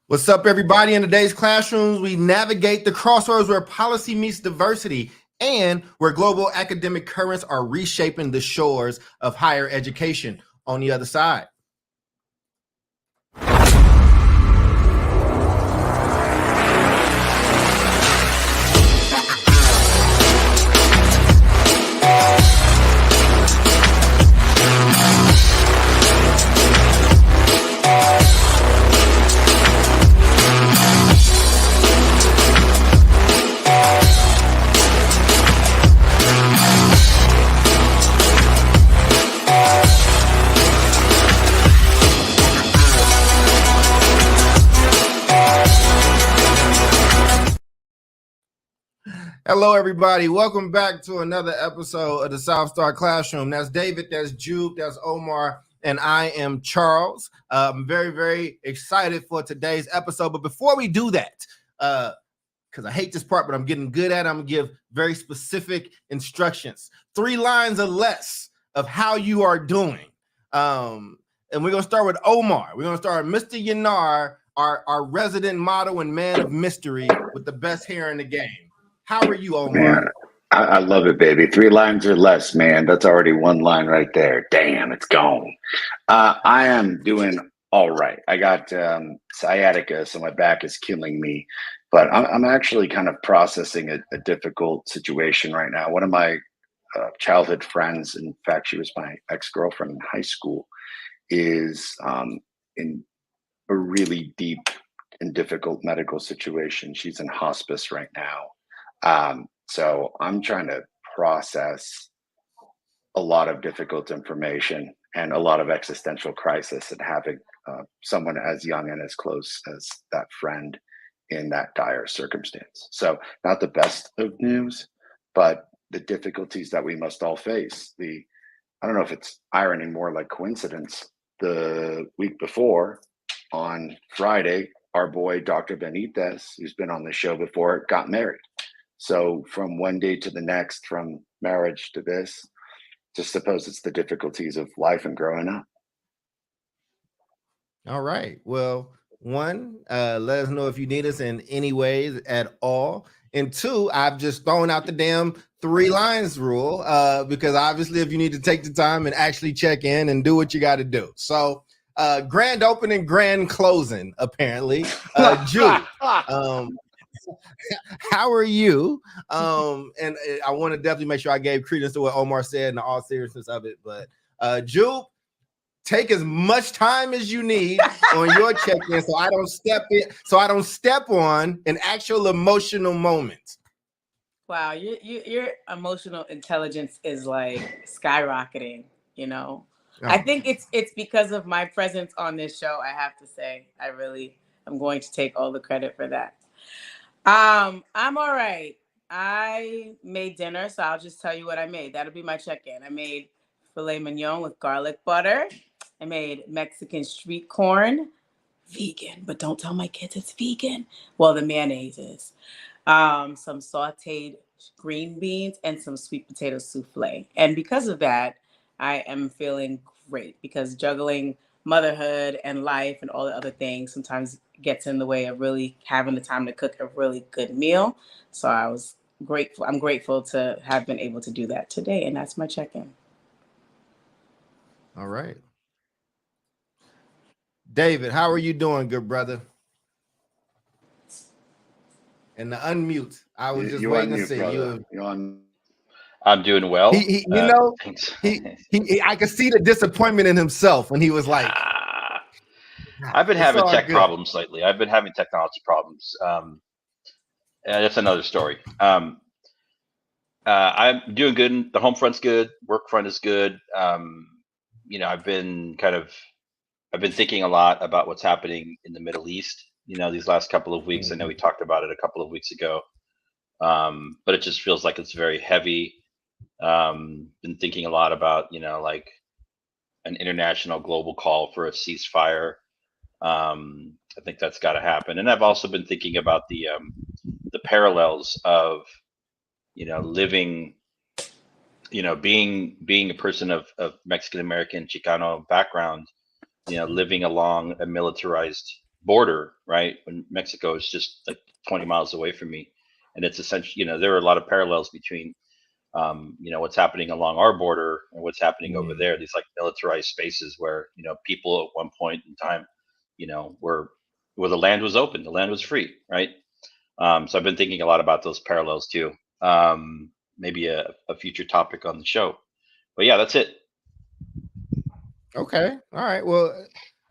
What's up, everybody? In today's classrooms, we navigate the crossroads where policy meets diversity and where global academic currents are reshaping the shores of higher education. On the other side. Hello, everybody. Welcome back to another episode of the South Star Classroom. That's David, that's Jude, that's Omar, and I am Charles. I'm very, very excited for today's episode. But before we do that, because I hate this part, but I'm getting good at it, I'm going to give very specific instructions. 3 lines or less of how you are doing. And we're going to start with Omar. We're going to start with Mr. Yanar, our resident model and man of mystery with the best hair in the game. How are you, Omar? Man, I love it, baby. 3 lines or less, man. That's already 1 line right there. Damn, it's gone. I am doing all right. I got sciatica, so my back is killing me. But I'm actually kind of processing a difficult situation right now. One of my childhood friends, in fact, she was my ex-girlfriend in high school, is in a really deep and difficult medical situation. She's in hospice right now. So I'm trying to process a lot of difficult information and a lot of existential crisis, and having someone as young and as close as that friend in that dire circumstance. So not the best of news, but the difficulties that we must all face. I don't know if it's irony, more like coincidence. The week before, on Friday, our boy, Dr. Benitez, who's been on the show before, got married. So from one day to the next, from marriage to this, just suppose it's the difficulties of life and growing up. All right. Well, 1, let us know if you need us in any ways at all. And 2, I've just thrown out the damn 3 lines rule because obviously if you need to take the time and actually check in and do what you got to do. So grand opening, grand closing, apparently. Jude. How are you? And I want to definitely make sure I gave credence to what Omar said in the all seriousness of it. But Jude, take as much time as you need on your check-in so I don't step on an actual emotional moment. Wow, your emotional intelligence is like skyrocketing, you know. Oh. I think it's because of my presence on this show, I have to say. I'm going to take all the credit for that. I'm all right. I made dinner, so I'll just tell you what I made. That'll be my check-in. I made filet mignon with garlic butter. I made Mexican street corn, vegan, but don't tell my kids it's vegan. Well, the mayonnaise is. Some sauteed green beans and some sweet potato souffle. And because of that, I am feeling great, because juggling motherhood and life and all the other things sometimes gets in the way of really having the time to cook a really good meal. So I'm grateful to have been able to do that today. And that's my check-in. All right. David, how are you doing, good brother? And the unmute. I was just waiting to see you. I'm doing well. I could see the disappointment in himself when he was like, I've been having tech problems lately. I've been having technology problems. That's another story. I'm doing good. The home front's good. Work front is good. I've been thinking a lot about what's happening in the Middle East, these last couple of weeks. I know we talked about it a couple of weeks ago. But it just feels like it's very heavy. Been thinking a lot about, like an international global call for a ceasefire. I think that's got to happen. And I've also been thinking about the parallels of, living, being a person of Mexican American Chicano background, living along a militarized border, right? When Mexico is just like 20 miles away from me, and it's essentially, there are a lot of parallels between, what's happening along our border and what's happening over there. These like militarized spaces where people at one point in time, where the land was open, the land was free, right? So I've been thinking a lot about those parallels too. Maybe a future topic on the show, but yeah, that's it. Okay. All right. Well,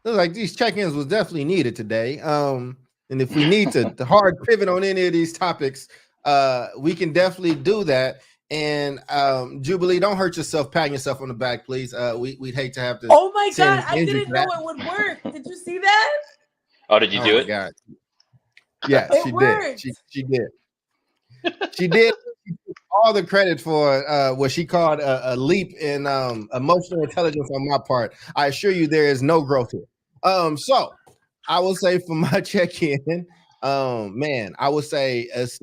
looks like these check-ins was definitely needed today. And if we need to hard pivot on any of these topics, we can definitely do that. And Jubilee, don't hurt yourself, patting yourself on the back, please. We'd hate to have to. Oh my God, I didn't know it would work. Did you see that? Oh, did you do it? God. Yeah, It she worked. did. She did. She did. She took all the credit for what she called a leap in emotional intelligence on my part. I assure you, there is no growth here. So I will say for my check-in, man, I would say it's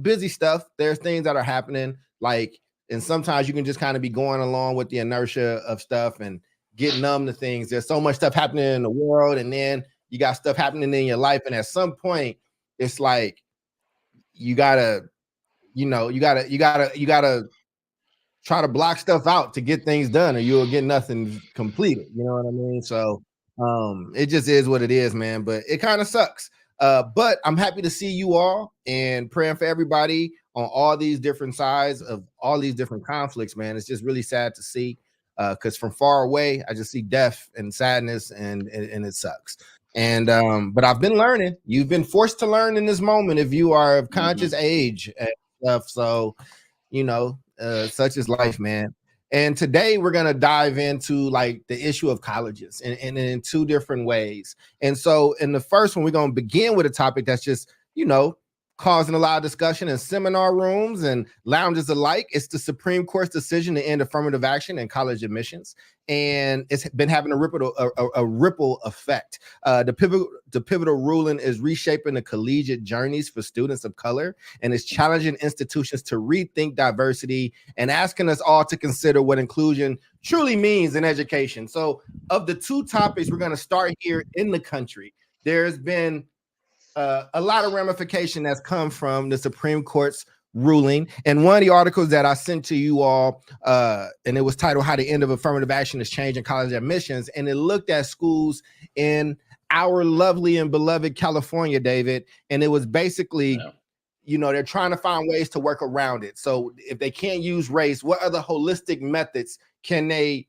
busy stuff. There's things that are happening, and sometimes you can just kind of be going along with the inertia of stuff and get numb to things. There's so much stuff happening in the world, and then you got stuff happening in your life, and at some point, it's like you gotta try to block stuff out to get things done, or you'll get nothing completed. You know what I mean? So it just is what it is, man. But it kind of sucks. But I'm happy to see you all and praying for everybody on all these different sides of all these different conflicts, man. It's just really sad to see, because from far away, I just see death and sadness, and it sucks. And but I've been learning. You've been forced to learn in this moment if you are of conscious age and stuff. So, such is life, man. And today we're gonna dive into like the issue of colleges and in two different ways. And so in the first one, we're gonna begin with a topic that's just, causing a lot of discussion in seminar rooms and lounges alike. It's the Supreme Court's decision to end affirmative action in college admissions, and it's been having a ripple effect. The pivotal ruling is reshaping the collegiate journeys for students of color, and is challenging institutions to rethink diversity and asking us all to consider what inclusion truly means in education. So, of the two topics, we're going to start here in the country. There's been a lot of ramification that's come from the Supreme Court's ruling. And one of the articles that I sent to you all, and it was titled "How the End of Affirmative Action is Changing College Admissions," and it looked at schools in our lovely and beloved California, David. And it was basically, they're trying to find ways to work around it. So if they can't use race, what other holistic methods can they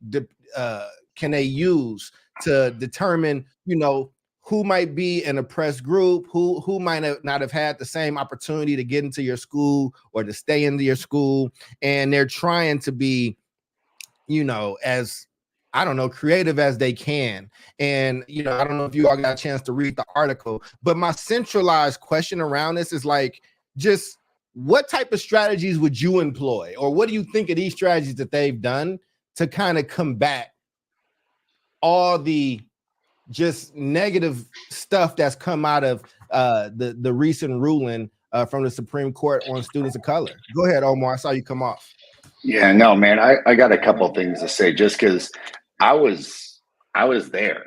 use to determine, who might be an oppressed group, who might not have had the same opportunity to get into your school or to stay into your school. And they're trying to be, as, creative as they can. And, I don't know if you all got a chance to read the article, but my centralized question around this is like, just what type of strategies would you employ? Or what do you think of these strategies that they've done to kind of combat all the just negative stuff that's come out of the recent ruling from the Supreme Court on students of color? Go ahead, Omar. I saw you come off. Yeah, no, man, I got a couple of things to say, just because I was there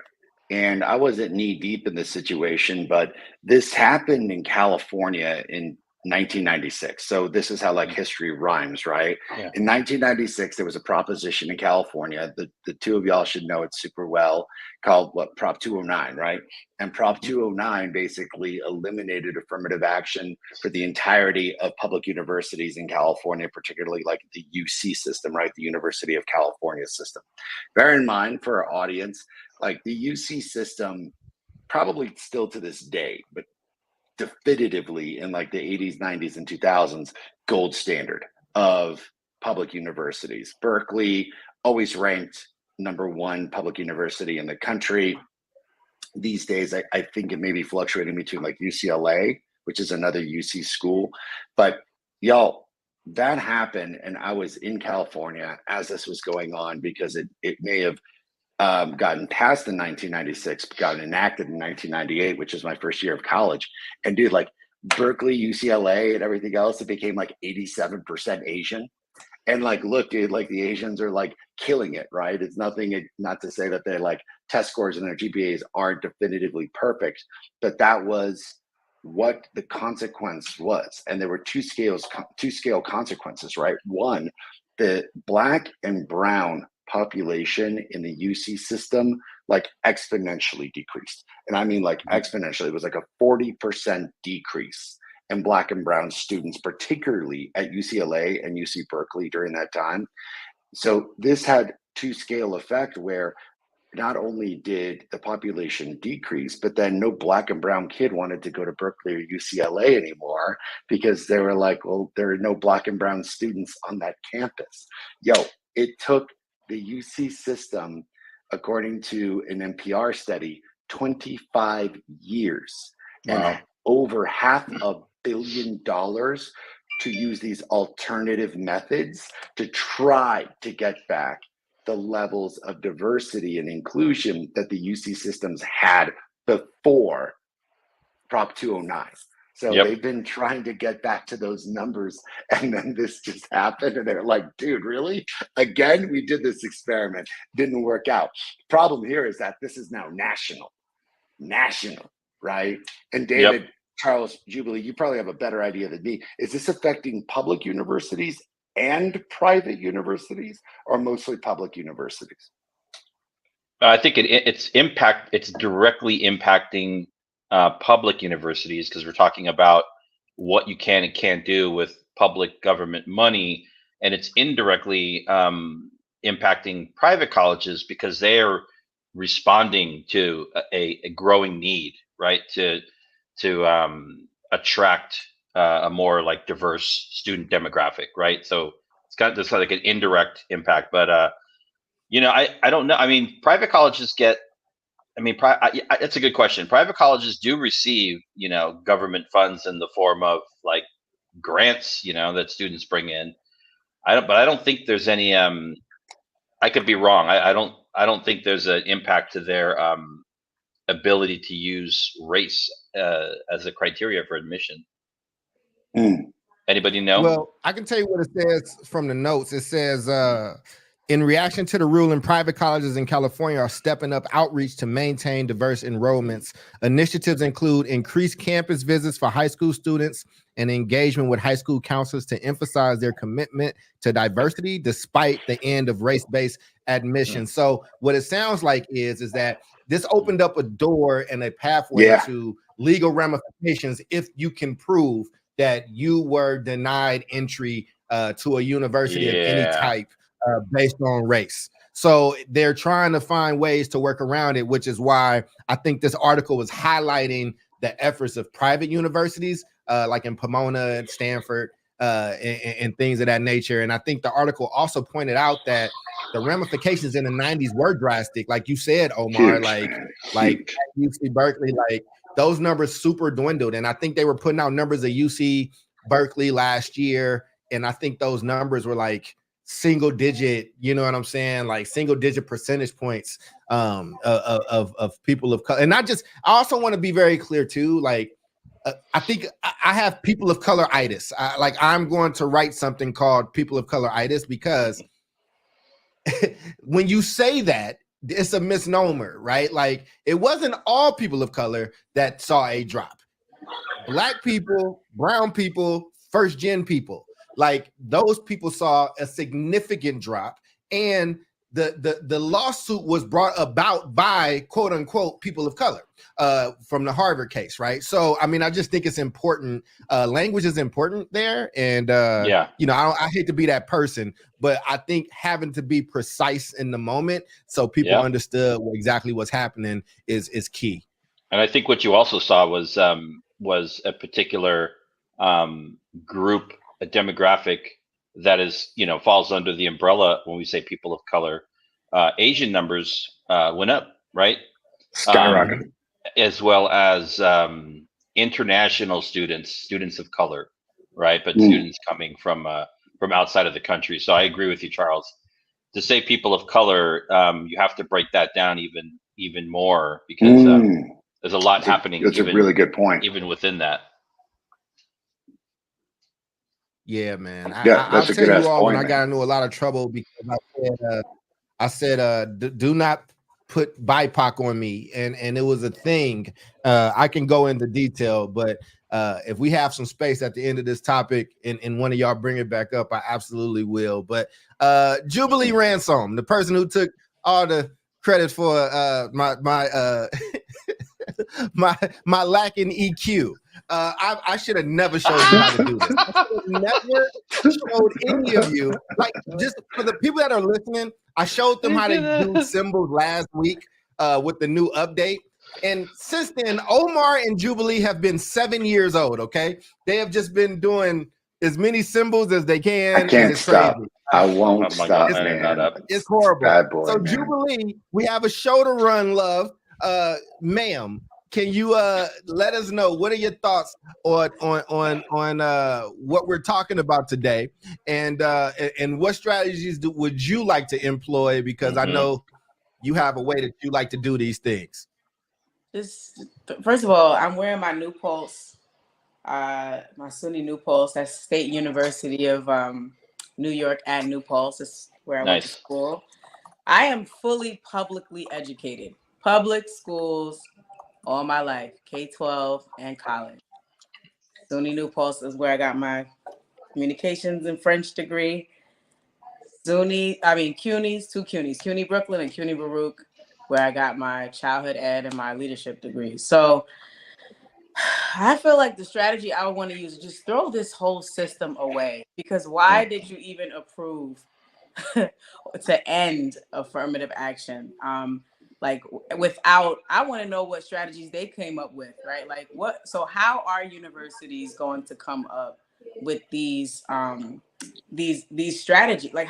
and I wasn't knee deep in the situation, but this happened in California in 1996. So this is how like history rhymes, right? Yeah. In 1996, there was a proposition in California. The two of y'all should know it super well, called Prop 209, right? And Prop 209 basically eliminated affirmative action for the entirety of public universities in California, particularly like the UC system, right? The University of California system. Bear in mind for our audience, like the UC system, probably still to this day, but definitively in like the 80s, 90s, and 2000s, gold standard of public universities. Berkeley always ranked #1 public university in the country. These days, I think it may be fluctuating between like UCLA, which is another UC school. But y'all, that happened, and I was in California as this was going on, because it may have gotten passed in 1996, gotten enacted in 1998, which is my first year of college. And dude, like Berkeley, UCLA, and everything else, it became like 87% Asian. And like, look, dude, like the Asians are like killing it, right? It's nothing, not to say that they're like test scores and their GPAs aren't definitively perfect, but that was what the consequence was. And there were two scale consequences, right? One, the black and brown population in the UC system like exponentially decreased. And I mean like exponentially. It was like a 40% decrease in black and brown students, particularly at UCLA and UC Berkeley during that time. So this had two scale effect where not only did the population decrease, but then no black and brown kid wanted to go to Berkeley or UCLA anymore because they were like, well, there are no black and brown students on that campus. Yo, it took the UC system, according to an NPR study, 25 years and over $500 million to use these alternative methods to try to get back the levels of diversity and inclusion that the UC systems had before Prop 209. So they've been trying to get back to those numbers, and then this just happened, and they're like, dude, really? Again, we did this experiment, didn't work out. Problem here is that this is now national, right? And David, Charles, Jubilee, you probably have a better idea than me. Is this affecting public universities and private universities, or mostly public universities? I think it's directly impacting public universities because we're talking about what you can and can't do with public government money, and it's indirectly impacting private colleges because they are responding to a growing need, right? To attract a more like diverse student demographic, right? So it's got this like an indirect impact, but I don't know. I mean, private colleges get. I mean, it's a good question. Private colleges do receive, government funds in the form of like grants, that students bring in. But I don't think there's any. I could be wrong. I don't think there's an impact to their ability to use race as a criteria for admission. Anybody know? Well, I can tell you what it says from the notes. It says, in reaction to the ruling, private colleges in California are stepping up outreach to maintain diverse enrollments. Initiatives include increased campus visits for high school students and engagement with high school counselors to emphasize their commitment to diversity despite the end of race-based admission. So what it sounds like is that this opened up a door and a pathway to legal ramifications if you can prove that you were denied entry to a university of any type based on race. So they're trying to find ways to work around it, which is why I think this article was highlighting the efforts of private universities like in Pomona and Stanford and things of that nature. And I think the article also pointed out that the ramifications in the 90s were drastic. Like you said, Omar, like UC Berkeley, like those numbers super dwindled. And I think they were putting out numbers of UC Berkeley last year. And I think those numbers were like single digit, you know what I'm saying? Like single digit percentage points of people of color. And I also want to be very clear too. Like, I think I have people of color-itis. I'm going to write something called people of color-itis because when you say that, it's a misnomer, right? Like it wasn't all people of color that saw a drop. Black people, brown people, first-gen people, like those people saw a significant drop, and the lawsuit was brought about by quote unquote people of color from the Harvard case, right? So I mean, I just think it's important. Language is important there, and I hate to be that person, but I think having to be precise in the moment so people understood exactly what's happening is key. And I think what you also saw was a particular group, a demographic that is, falls under the umbrella when we say people of color. Asian numbers went up, right? Skyrocketed. As well as international students of color, right? But students coming from outside of the country. So I agree with you, Charles. To say people of color, you have to break that down even more because there's a lot happening. That's a really good point. Even within that. Yeah, man. Yeah, I'll that's a tell good you ass all when point, I got man. into a lot of trouble because I said, do not put BIPOC on me, and it was a thing. I can go into detail, but if we have some space at the end of this topic, and one of y'all bring it back up, I absolutely will. But Jubilee Ransom, the person who took all the credit for my my lack in EQ. I should have never showed you how to do this. I should have never showed any of you. Like, just for the people that are listening, I showed them how to do symbols last week with the new update. And since then, Omar and Jubilee have been 7 years old. Okay, they have just been doing as many symbols as they can. I And can't it's stop. crazy. I won't Oh my stop, God, man. It's horrible. Bad boy, So man. Jubilee, we have a show to run, love. Ma'am, can you let us know what are your thoughts on what we're talking about today, and what strategies would you like to employ? Because I know you have a way that you like to do these things. Just first of all, I'm wearing my New Pulse, my SUNY New Pulse. That's State University of New York at New Pulse. That's where I went to Nice. school. I am fully publicly educated. Public schools all my life, K-12 and college. SUNY New Pulse is where I got my communications and French degree. CUNY's, two CUNY's, CUNY Brooklyn and CUNY Baruch, where I got my childhood ed and my leadership degree. So I feel like the strategy I would want to use is just throw this whole system away, because why did you even approve to end affirmative action? Like, without, I want to know what strategies they came up with, right? Like, what, so how are universities going to come up with these strategies? Like,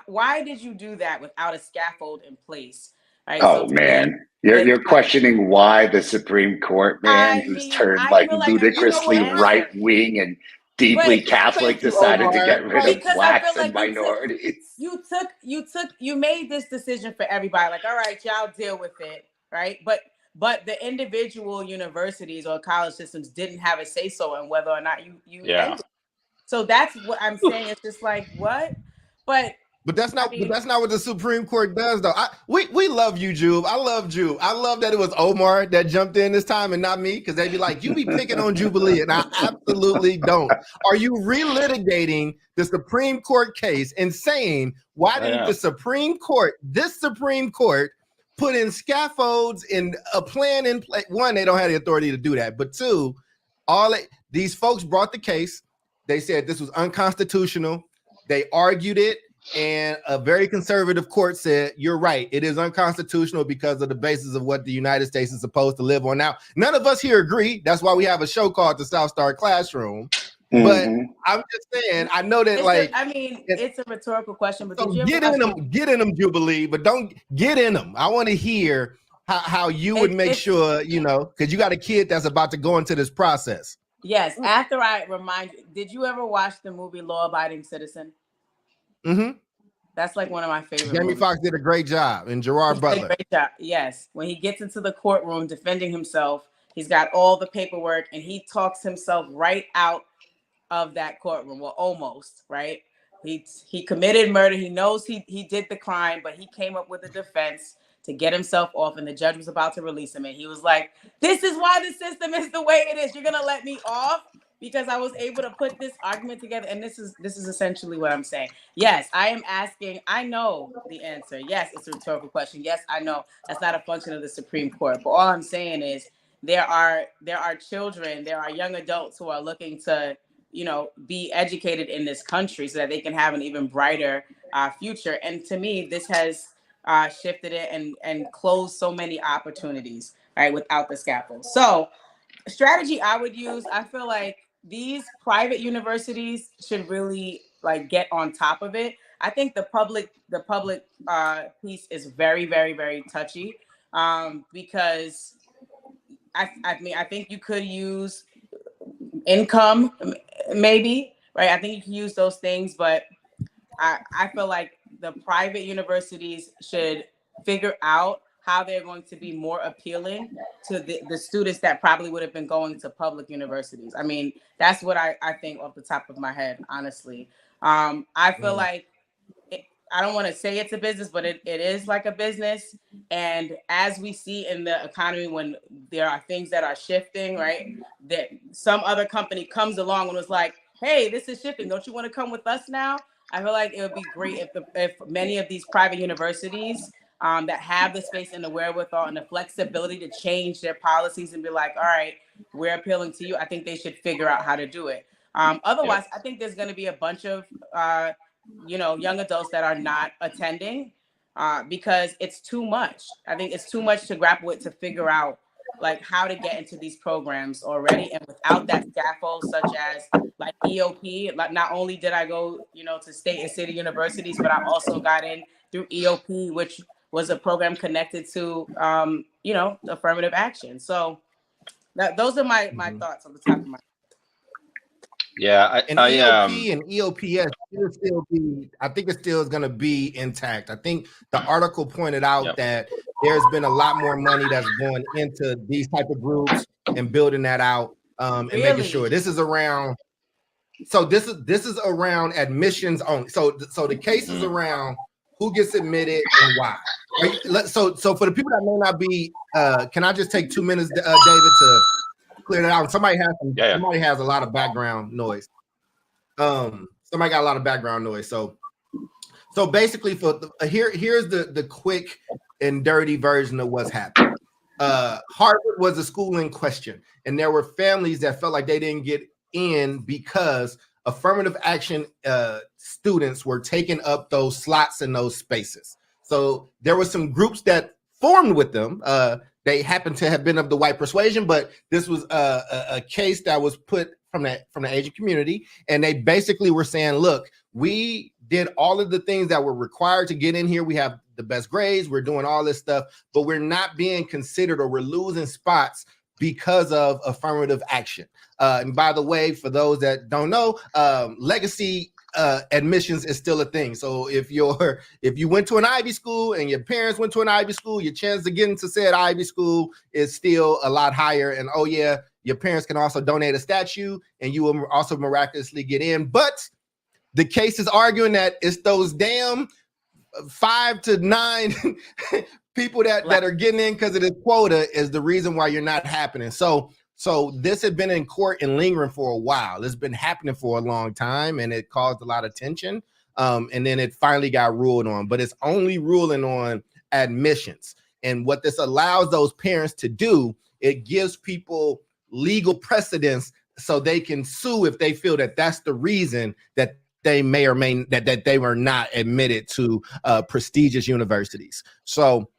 why did you do that without a scaffold in place? Right. Oh, man. You're questioning why the Supreme Court, man, who's turned I like feel like ludicrously right wing and deeply Catholic, decided to get rid of blacks and minorities. You made this decision for everybody. Like, all right, y'all deal with it, right? But the individual universities or college systems didn't have a say so in whether or not you ended. So that's what I'm saying. It's just like, what? But that's not. But that's not what the Supreme Court does, though. We love you, Jube. I love Jube. I love that it was Omar that jumped in this time and not me, because they'd be like, "You be picking on Jubilee," and I absolutely don't. Are you relitigating the Supreme Court case and saying why didn't the Supreme Court, this Supreme Court, put in scaffolds and a plan in place? One, they don't have the authority to do that, but two, these folks brought the case. They said this was unconstitutional. They argued it. And a very conservative court said, you're right, it is unconstitutional because of the basis of what the United States is supposed to live on. Now, none of us here agree. That's why we have a show called the South Star Classroom. But I'm just saying, I know that it's a rhetorical question, but so get in them, Jubilee, but don't get in them. I want to hear how you would make sure, because you got a kid that's about to go into this process. Yes. After I remind you, did you ever watch the movie Law Abiding Citizen? Mm-hmm. That's like one of my favorite. Jamie Foxx did a great job, and Gerard Butler. Great job. Yes. When he gets into the courtroom defending himself, he's got all the paperwork and he talks himself right out of that courtroom. Well, almost, right? He committed murder. He knows he did the crime, but he came up with a defense to get himself off, and the judge was about to release him. And he was like, this is why the system is the way it is. You're going to let me off? Because I was able to put this argument together. And this is essentially what I'm saying. Yes, I am asking. I know the answer. Yes, it's a rhetorical question. Yes, I know that's not a function of the Supreme Court. But all I'm saying is there are children, there are young adults who are looking to, be educated in this country so that they can have an even brighter future. And to me, this has shifted it and closed so many opportunities, right, without the scaffold. So strategy I would use, I feel like these private universities should really get on top of it. I think the public piece is very, very, very touchy because I think you could use income, maybe, right? I think you can use those things, but I feel like the private universities should figure out how they're going to be more appealing to the students that probably would have been going to public universities. I mean, that's what I think off the top of my head, honestly. I feel like I don't want to say it's a business, but it is like a business. And as we see in the economy, when there are things that are shifting, right, that some other company comes along and was like, hey, this is shifting. Don't you want to come with us now? I feel like it would be great if many of these private universities that have the space and the wherewithal and the flexibility to change their policies and be like, all right, we're appealing to you. I think they should figure out how to do it. Otherwise, I think there's going to be a bunch of young adults that are not attending because it's too much. I think it's too much to grapple with, to figure out like how to get into these programs already. And without that scaffold, such as like EOP, like not only did I go, to state and city universities, but I also got in through EOP, which was a program connected to, affirmative action. So those are my thoughts on the top of my. Yeah, and EOP and EOPS still be. I think it still is going to be intact. I think the article pointed out that there's been a lot more money that's going into these type of groups and building that out and making sure this is around. So this is around admissions only. So the case is around who gets admitted and why. So for the people that may not be, can I just take 2 minutes, David, to clear that out? Somebody has a lot of background noise. Somebody got a lot of background noise. So basically, here's the quick and dirty version of what's happened. Harvard was a school in question, and there were families that felt like they didn't get in because affirmative action students were taking up those slots in those spaces. So there were some groups that formed with them. They happened to have been of the white persuasion, but this was a case that was put from the Asian community, and they basically were saying, look, we did all of the things that were required to get in here. We have the best grades, we're doing all this stuff, but we're not being considered, or we're losing spots because of affirmative action. And by the way, for those that don't know, legacy admissions is still a thing. So if you went to an Ivy school and your parents went to an Ivy school, your chance to get into said Ivy school is still a lot higher. And your parents can also donate a statue and you will also miraculously get in. But the case is arguing that it's those damn 5 to 9 people that are getting in because of this quota is the reason why you're not happening. So this had been in court and lingering for a while. It's been happening for a long time, and it caused a lot of tension. And then it finally got ruled on, but it's only ruling on admissions. And what this allows those parents to do, it gives people legal precedence so they can sue if they feel that that's the reason that they may or may that they were not admitted to prestigious universities. So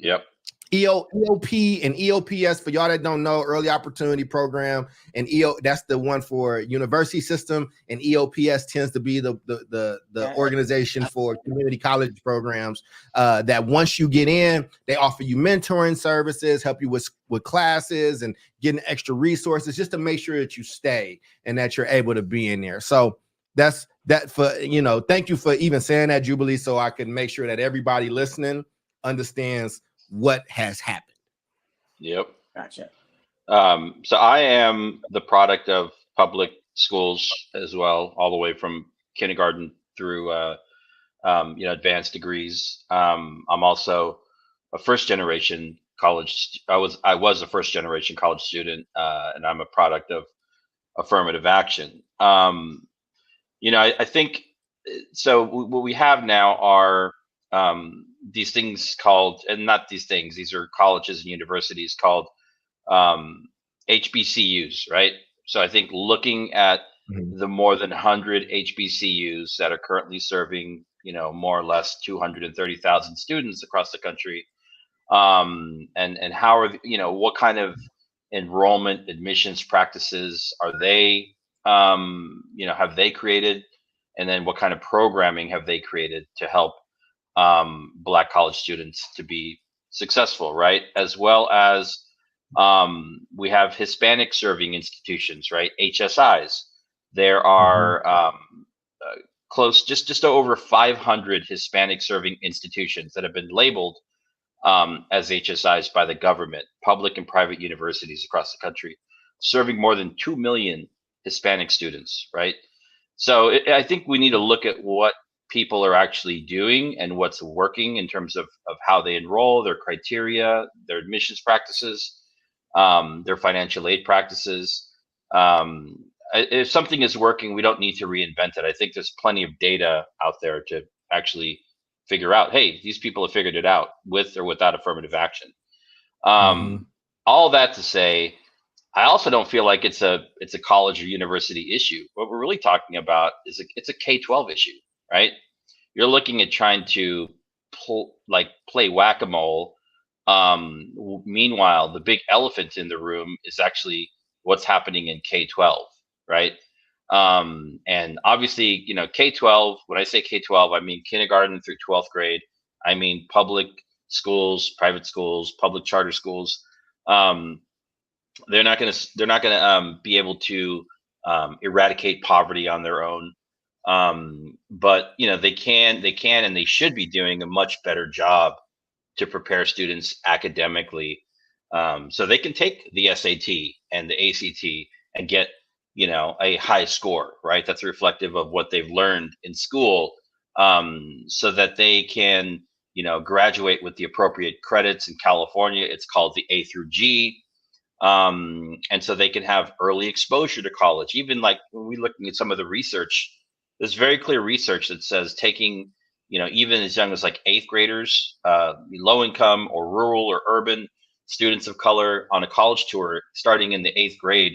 EOP and EOPS, for y'all that don't know, early opportunity program, and that's the one for university system, and EOPS tends to be the organization for community college programs that once you get in, they offer you mentoring services, help you with classes and getting extra resources just to make sure that you stay and that you're able to be in there. So that's that for, thank you for even saying that, Jubilee, so I can make sure that everybody listening understands what has happened. Yep. Gotcha. So I am the product of public schools as well, all the way from kindergarten through, advanced degrees. I'm also a first generation college. I was a first generation college student, and I'm a product of affirmative action. I think so. What we have now are these things called, and not these things, these are colleges and universities called HBCUs, right? So I think looking at the more than 100 HBCUs that are currently serving, more or less 230,000 students across the country, and how are, what kind of enrollment admissions practices are they, have they created, and then what kind of programming have they created to help Black college students to be successful, right? As well as we have Hispanic serving institutions, right? HSIs. There are close, just over 500 Hispanic serving institutions that have been labeled as HSIs by the government, public and private universities across the country, serving more than 2 million Hispanic students, right? So I think we need to look at what people are actually doing and what's working in terms of how they enroll, their criteria, their admissions practices, their financial aid practices. If something is working, we don't need to reinvent it. I think there's plenty of data out there to actually figure out, hey, these people have figured it out with or without affirmative action. All that to say, I also don't feel like it's a college or university issue. What we're really talking about is it's a K-12 issue, right? You're looking at trying to play whack-a-mole. Meanwhile, the big elephant in the room is actually what's happening in K-12, right? And obviously, you know, K-12, when I say K-12, I mean kindergarten through 12th grade. I mean public schools, private schools, public charter schools. They're not going to be able to eradicate poverty on their own. But you know, they can and they should be doing a much better job to prepare students academically, so they can take the SAT and the ACT and get, you know, a high score, right? That's reflective of what they've learned in school, so that they can, you know, graduate with the appropriate credits. In California, it's called the A through G. And so they can have early exposure to college. Even like when we're looking at some of the research, there's very clear research that says taking, you know, even as young as like 8th graders, low income or rural or urban students of color on a college tour starting in the 8th grade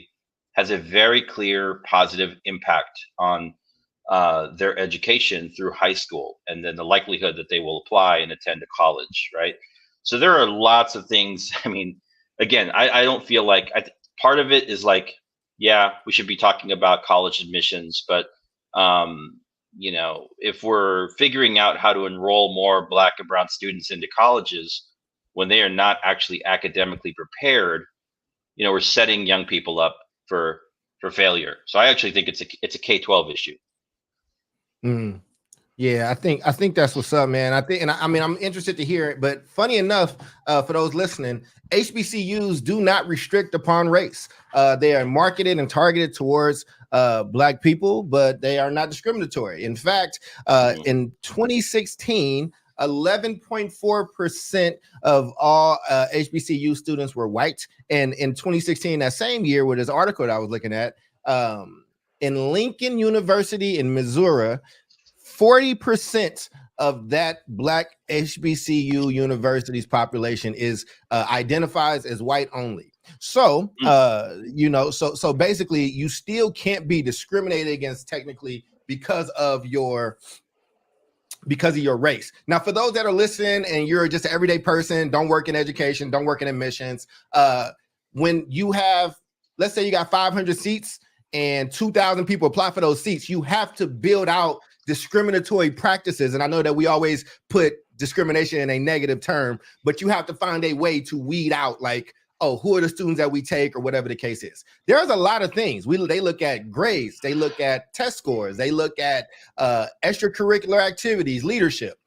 has a very clear positive impact on their education through high school, and then the likelihood that they will apply and attend a college, right? So there are lots of things. I mean, again, I don't feel like part of it is like, yeah, we should be talking about college admissions, but you know, if we're figuring out how to enroll more Black and brown students into colleges when they are not actually academically prepared, you know, we're setting young people up for failure. So I actually think it's a K-12 issue. Yeah, I think that's what's up, man. I mean, I'm interested to hear it, but funny enough, for those listening, HBCUs do not restrict upon race. They are marketed and targeted towards Black people, but they are not discriminatory. In fact, in 2016, 11.4% of all HBCU students were white. And in 2016, that same year, with this article that I was looking at, in Lincoln University in Missouri, 40% of that Black HBCU university's population is identifies as white only. So, you know, so basically, you still can't be discriminated against technically because of your race. Now, for those that are listening and you're just an everyday person, don't work in education, don't work in admissions, when you have, let's say you got 500 seats and 2,000 people apply for those seats, you have to build out discriminatory practices. And I know that we always put discrimination in a negative term, but you have to find a way to weed out, like, oh, who are the students that we take, or whatever the case is. There's a lot of things. They look at grades, they look at test scores, they look at extracurricular activities, leadership.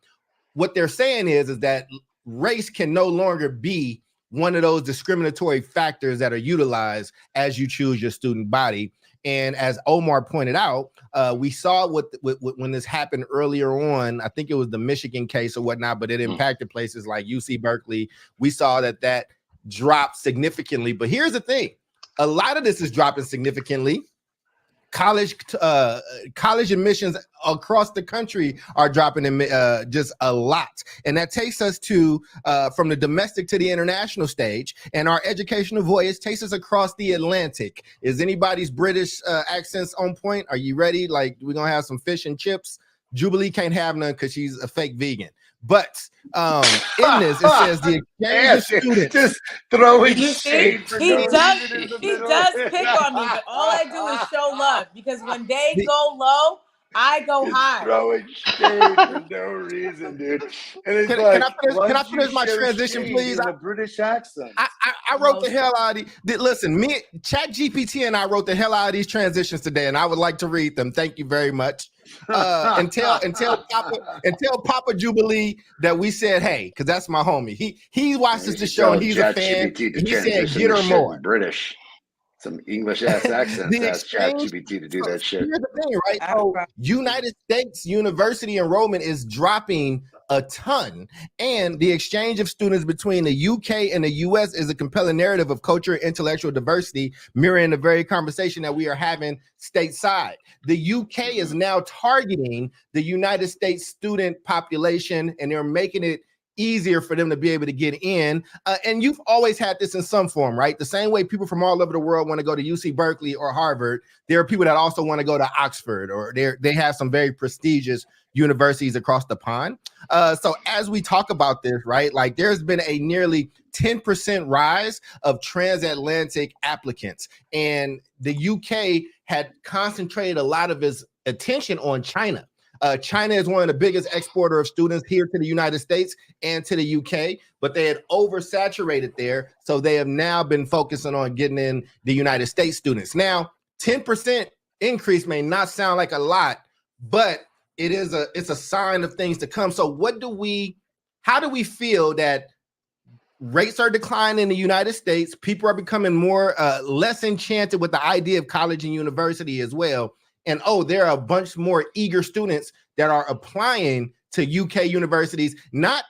What they're saying is that race can no longer be one of those discriminatory factors that are utilized as you choose your student body. And as Omar pointed out, we saw when this happened earlier on. I think it was the Michigan case or whatnot, but it impacted places like UC Berkeley. We saw that dropped significantly. But here's the thing: a lot of this is dropping significantly. College admissions across the country are dropping just a lot. And that takes us to from the domestic to the international stage. And our educational voyage takes us across the Atlantic. Is anybody's British accents on point? Are you ready? Like, we're going to have some fish and chips. Jubilee can't have none because she's a fake vegan. But in this, it says the exchange of students. Just throwing shade. He does pick on me, but all I do is show love, because when they go low, I go Just high. throwing shade for no reason, dude. And it's Can I finish my transition, please? In a British accent. I wrote the hell out of these. Listen, ChatGPT and I wrote the hell out of these transitions today, and I would like to read them. Thank you very much. And tell Papa Jubilee that we said hey, because that's my homie. He watches the show and he's a fan. He said get her more British. Some English ass accents. Ask ChatGPT to do that shit. Here's the thing, right? So United States university enrollment is dropping a ton, and the exchange of students between the UK and the US is a compelling narrative of culture and intellectual diversity, mirroring the very conversation that we are having stateside. The UK is now targeting the United States student population, and they're making it easier for them to be able to get in. And you've always had this in some form, right? The same way people from all over the world want to go to UC Berkeley or Harvard, there are people that also want to go to Oxford, or they have some very prestigious universities across the pond. So as we talk about this, right, like there's been a nearly 10% rise of transatlantic applicants. And the UK had concentrated a lot of its attention on China. China is one of the biggest exporter of students here to the United States and to the UK, but they had oversaturated there. So they have now been focusing on getting in the United States students. Now, 10% increase may not sound like a lot, but it's a sign of things to come. So how do we feel that rates are declining in the United States? People are becoming less enchanted with the idea of college and university as well. And there are a bunch more eager students that are applying to UK universities, not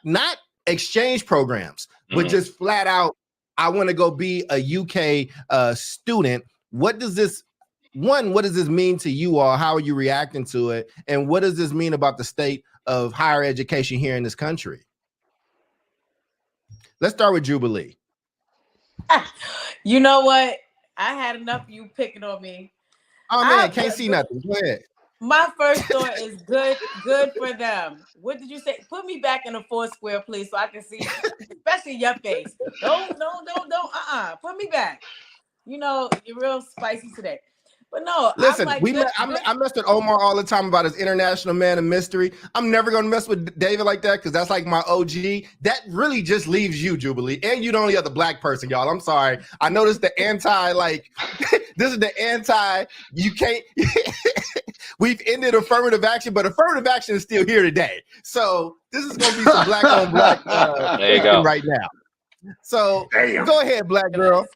exchange programs, but just flat out, I want to go be a UK student. What does this mean to you all? How are you reacting to it? And what does this mean about the state of higher education here in this country? Let's start with Jubilee. You know what? I had enough of you picking on me. Oh man, can't see nothing. Go ahead. My first thought is good for them. What did you say? Put me back in a 4 square, please, so I can see, especially your face. Don't. Put me back. You know, you're real spicy today. But no, listen, I mess with Omar all the time about his international man of mystery. I'm never gonna mess with David like that because that's like my OG. That really just leaves you, Jubilee, and you're the only other black person, y'all. I'm sorry. I know this is the anti, this is the anti. You can't. We've ended affirmative action, but affirmative action is still here today. So this is gonna be some black on black. There you go. Right now. So go ahead, black girl.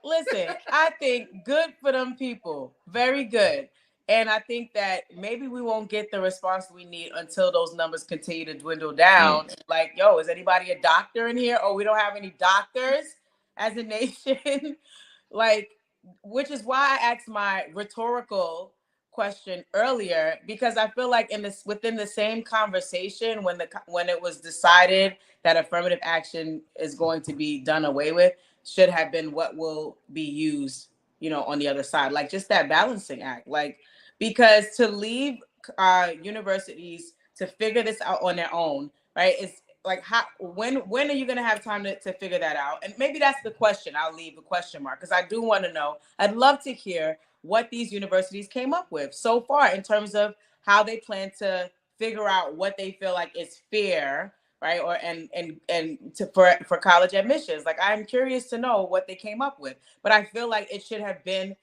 Listen, I think good for them people. Very good. And I think that maybe we won't get the response we need until those numbers continue to dwindle down. Like, yo, is anybody a doctor in here? Oh, we don't have any doctors as a nation. Which is why I asked my rhetorical question earlier, because I feel like within the same conversation when it was decided that affirmative action is going to be done away with, should have been what will be used, on the other side, like just that balancing act, because to leave universities to figure this out on their own, right? It's like, when are you going to have time to figure that out? And maybe that's the question. I'll leave a question mark because I do want to know. I'd love to hear what these universities came up with so far in terms of how they plan to figure out what they feel like is fair, right? Or for college admissions. Like, I'm curious to know what they came up with, but I feel like it should have been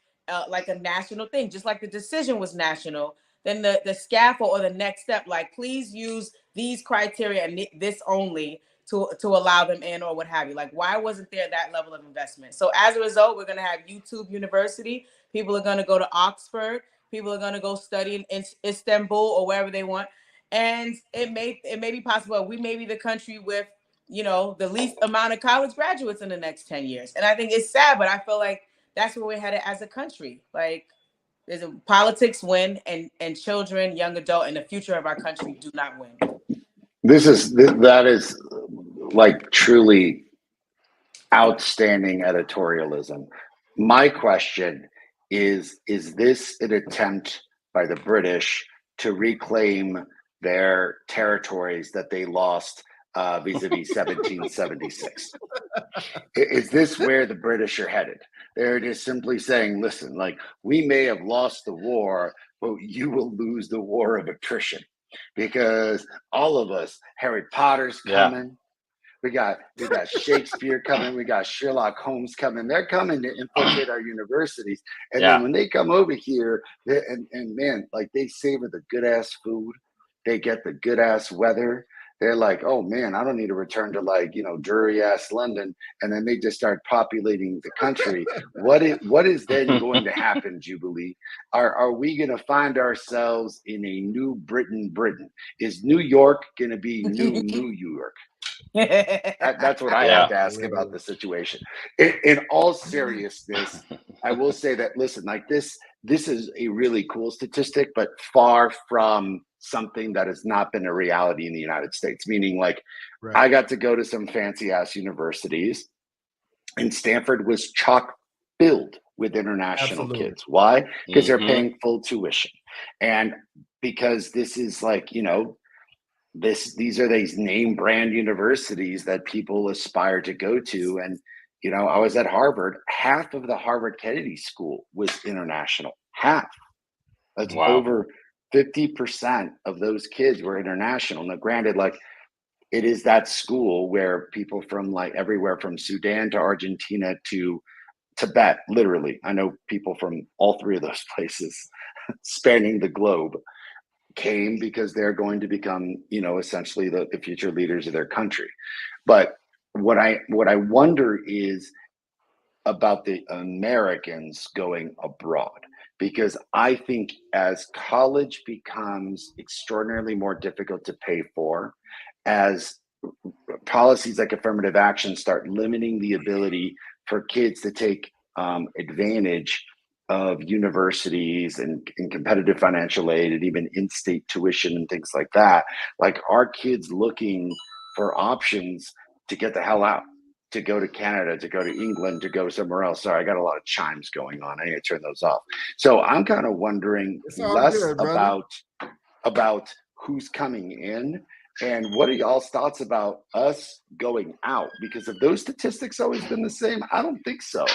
like a national thing, just like the decision was national. Then the scaffold or the next step, like, please use these criteria and this only to allow them in, or what have you. Like, why wasn't there that level of investment? So as a result, we're going to have YouTube University. People are going to go to Oxford. People are going to go study in Istanbul or wherever they want. And it may be possible we may be the country with, the least amount of college graduates in the next 10 years. And I think it's sad, but I feel like that's where we're headed as a country. Like, politics win, and children, young adult, and the future of our country do not win. That is like truly outstanding editorialism. My question is this an attempt by the British to reclaim their territories that they lost vis-a-vis 1776? Is this where the British are headed? They're just simply saying, listen, like, we may have lost the war, but you will lose the war of attrition, because all of us, Harry Potter's Yeah. coming. We got Shakespeare coming. We got Sherlock Holmes coming. They're coming to infiltrate our universities. And Yeah. then when they come over here, and man, like, they savor the good ass food. They get the good ass weather. They're like, oh man, I don't need to return to, like, dreary ass London. And then they just start populating the country. What is then going to happen, Jubilee? Are we going to find ourselves in a new Britain? Is New York going to be New York? That's what I Yeah. have to ask about the situation. In all seriousness, I will say that, listen, like, this is a really cool statistic, but far from something that has not been a reality in the United States. Meaning, like, Right. I got to go to some fancy ass universities, and Stanford was chock filled with international Absolutely. kids. Why? Because they're Mhm. paying full tuition, and because this is like, these are these name brand universities that people aspire to go to. And I was at Harvard. Half of the Harvard Kennedy School was international. Half. That's Wow. over 50% of those kids were international. Now, granted, like, it is that school where people from, like, everywhere from Sudan to Argentina to Tibet, literally, I know people from all three of those places spanning the globe, came because they're going to become, essentially the future leaders of their country. But what I wonder is about the Americans going abroad, because I think as college becomes extraordinarily more difficult to pay for, as policies like affirmative action start limiting the ability for kids to take advantage of universities and competitive financial aid and even in-state tuition and things like that, like, our kids looking for options to get the hell out, to go to Canada, to go to England, to go somewhere else. Sorry, I got a lot of chimes going on. I need to turn those off. So I'm kind of wondering It's all less good, brother. about who's coming in, and what are y'all's thoughts about us going out? Because have those statistics always been the same? I don't think so.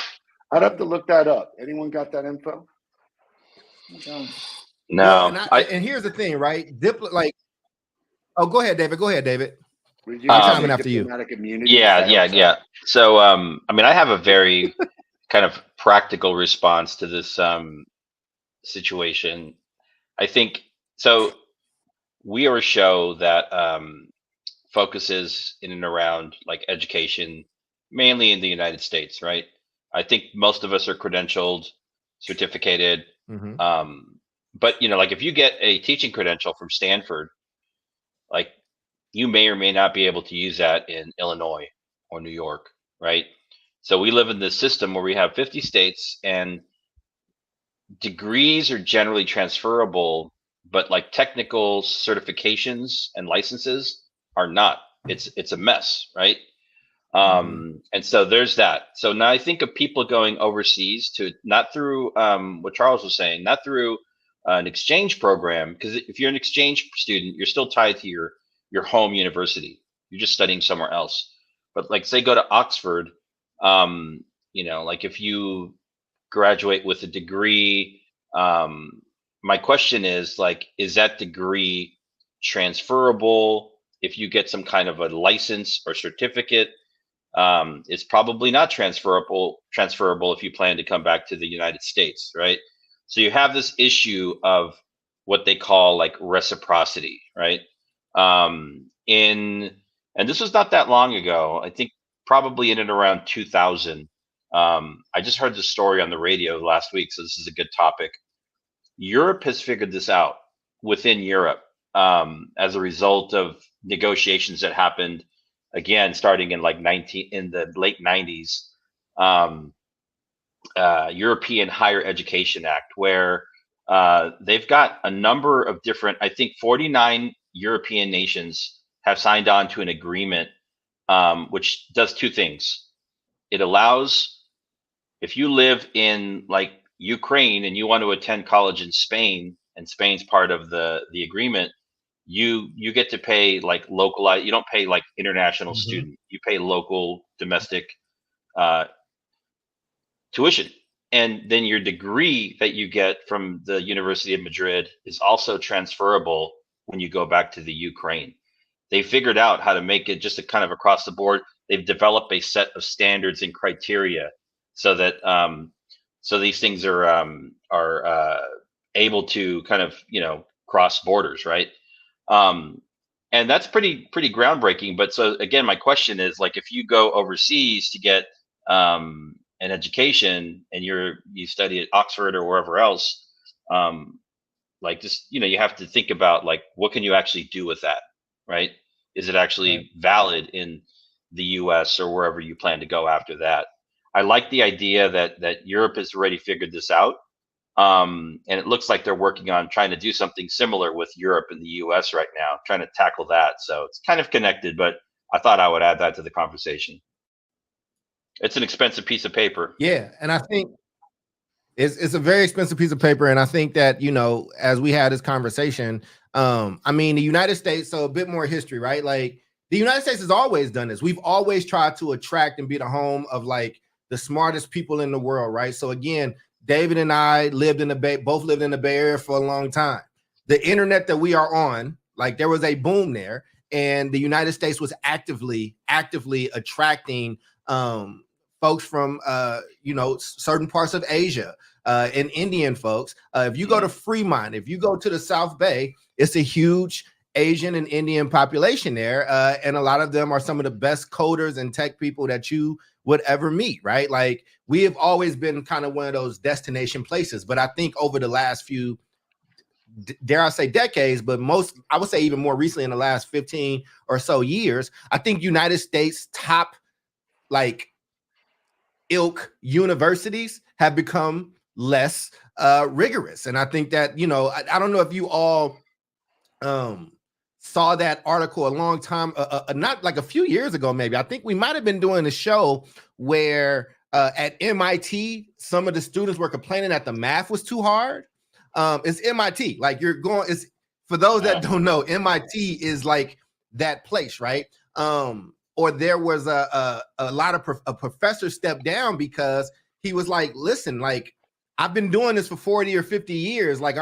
I'd have to look that up. Anyone got that info? No. Well, and here's the thing, right? Oh, go ahead, David. Would you I'm say timing after you. diplomatic immunity Yeah. fails? So, I mean, I have a very kind of practical response to this situation. I think so. We are a show that focuses in and around, like, education, mainly in the United States, right? I think most of us are credentialed, certificated. Mhm. But like, if you get a teaching credential from Stanford, like, you may or may not be able to use that in Illinois or New York, right? So we live in this system where we have 50 states, and degrees are generally transferable, but, like, technical certifications and licenses are not. It's a mess, right? And so there's that. So now I think of people going overseas, to not through what Charles was saying, not through an exchange program, because if you're an exchange student, you're still tied to your home university. You're just studying somewhere else. But, like, say, go to Oxford, like, if you graduate with a degree, my question is, like, is that degree transferable? If you get some kind of a license or certificate, it's probably not transferable if you plan to come back to the United States, right? So you have this issue of what they call, like, reciprocity, right? And this was not that long ago. I think probably in and around 2000. I just heard the story on the radio last week, so this is a good topic. Europe has figured this out within Europe, as a result of negotiations that happened, again, starting in the late 90s, European Higher Education Act, where they've got a number of different, I think 49 European nations have signed on to an agreement, which does two things. It allows, if you live in, like, Ukraine and you want to attend college in Spain, and Spain's part of the agreement, you get to pay, like, localized. You don't pay, like, international student. You pay local domestic tuition. And then your degree that you get from the University of Madrid is also transferable when you go back to the Ukraine. They figured out how to make it just a kind of across the board. They've developed a set of standards and criteria so that so these things are able to kind of, you know, cross borders, right? And that's pretty groundbreaking. But so again, my question is, like, if you go overseas to get an education and you study at Oxford or wherever else, like, just, you know, you have to think about, like, what can you actually do with that, right? Is it actually valid in the US or wherever you plan to go after that? I like the idea that Europe has already figured this out. And it looks like they're working on trying to do something similar with Europe and the US right now, trying to tackle that. So it's kind of connected, but I thought I would add that to the conversation. It's an expensive piece of paper. Yeah, and I think it's a very expensive piece of paper, and I think that, you know, as we had this conversation, I mean, the United States, so a bit more history, right? Like, the United States has always done this. We've always tried to attract and be the home of, like, the smartest people in the world, right? So again, David and I both lived in the Bay Area for a long time. The internet that we are on, like, there was a boom there, and the United States was actively attracting folks from you know, certain parts of Asia and Indian folks. If you go to Fremont, if you go to the South Bay, it's a huge Asian and Indian population there, and a lot of them are some of the best coders and tech people that you would ever meet, right? Like, we have always been kind of one of those destination places, but I think over the last few, dare I say, decades, but I would say even more recently in the last 15 or so years, I think United States top, like, ilk universities have become less rigorous. And I think that, you know, I don't know if you all saw that article a long time, not like a few years ago, maybe. I think we might have been doing a show where at MIT, some of the students were complaining that the math was too hard. It's MIT. Like, it's, for those that don't know, MIT is like that place, right? Or there was a lot of a professor stepped down because he was like, listen, like, I've been doing this for 40 or 50 years. Like,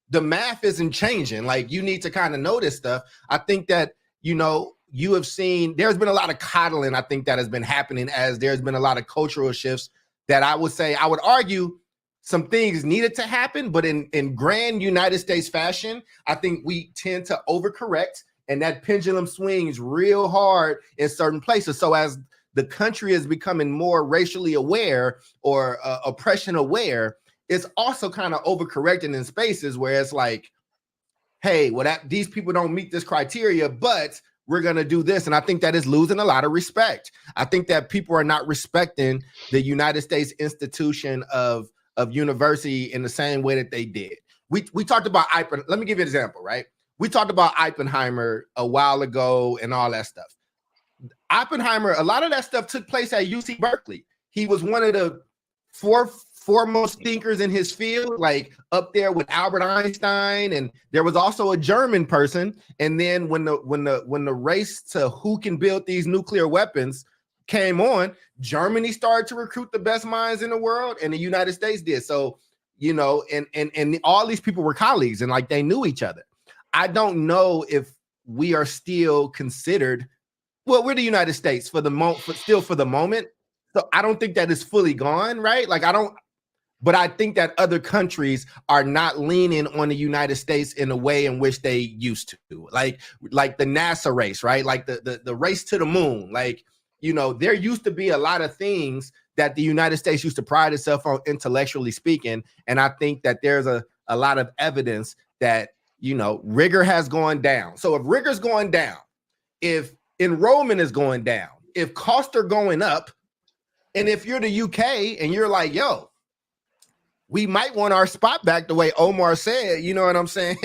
the math isn't changing. Like, you need to kind of know this stuff. I think that, you know, you have seen, there's been a lot of coddling, I think, that has been happening, as there's been a lot of cultural shifts that I would argue some things needed to happen, but in grand United States fashion, I think we tend to overcorrect, and that pendulum swings real hard in certain places. So as the country is becoming more racially aware or oppression aware, it's also kind of overcorrecting in spaces where it's like, hey, well, these people don't meet this criteria, but we're going to do this. And I think that is losing a lot of respect. I think that people are not respecting the United States institution of university in the same way that they did. We talked about let me give you an example, right? We talked about Oppenheimer a while ago and all that stuff. Oppenheimer, a lot of that stuff took place at UC Berkeley. He was one of the foremost thinkers in his field, like up there with Albert Einstein, and there was also a German person. And then when the race to who can build these nuclear weapons came on, Germany started to recruit the best minds in the world, and the United States did. So, you know, and all these people were colleagues, and like, they knew each other. I don't know if we are still considered, well, we're the United States for the moment. So I don't think that is fully gone, right? Like, but I think that other countries are not leaning on the United States in a way in which they used to, like the NASA race, right? Like the race to the moon. Like, you know, there used to be a lot of things that the United States used to pride itself on, intellectually speaking. And I think that there's a lot of evidence that, you know, rigor has gone down. So if rigor's going down, if enrollment is going down, if costs are going up, and if you're the UK and you're like, yo, we might want our spot back, the way Omar said, you know what I'm saying?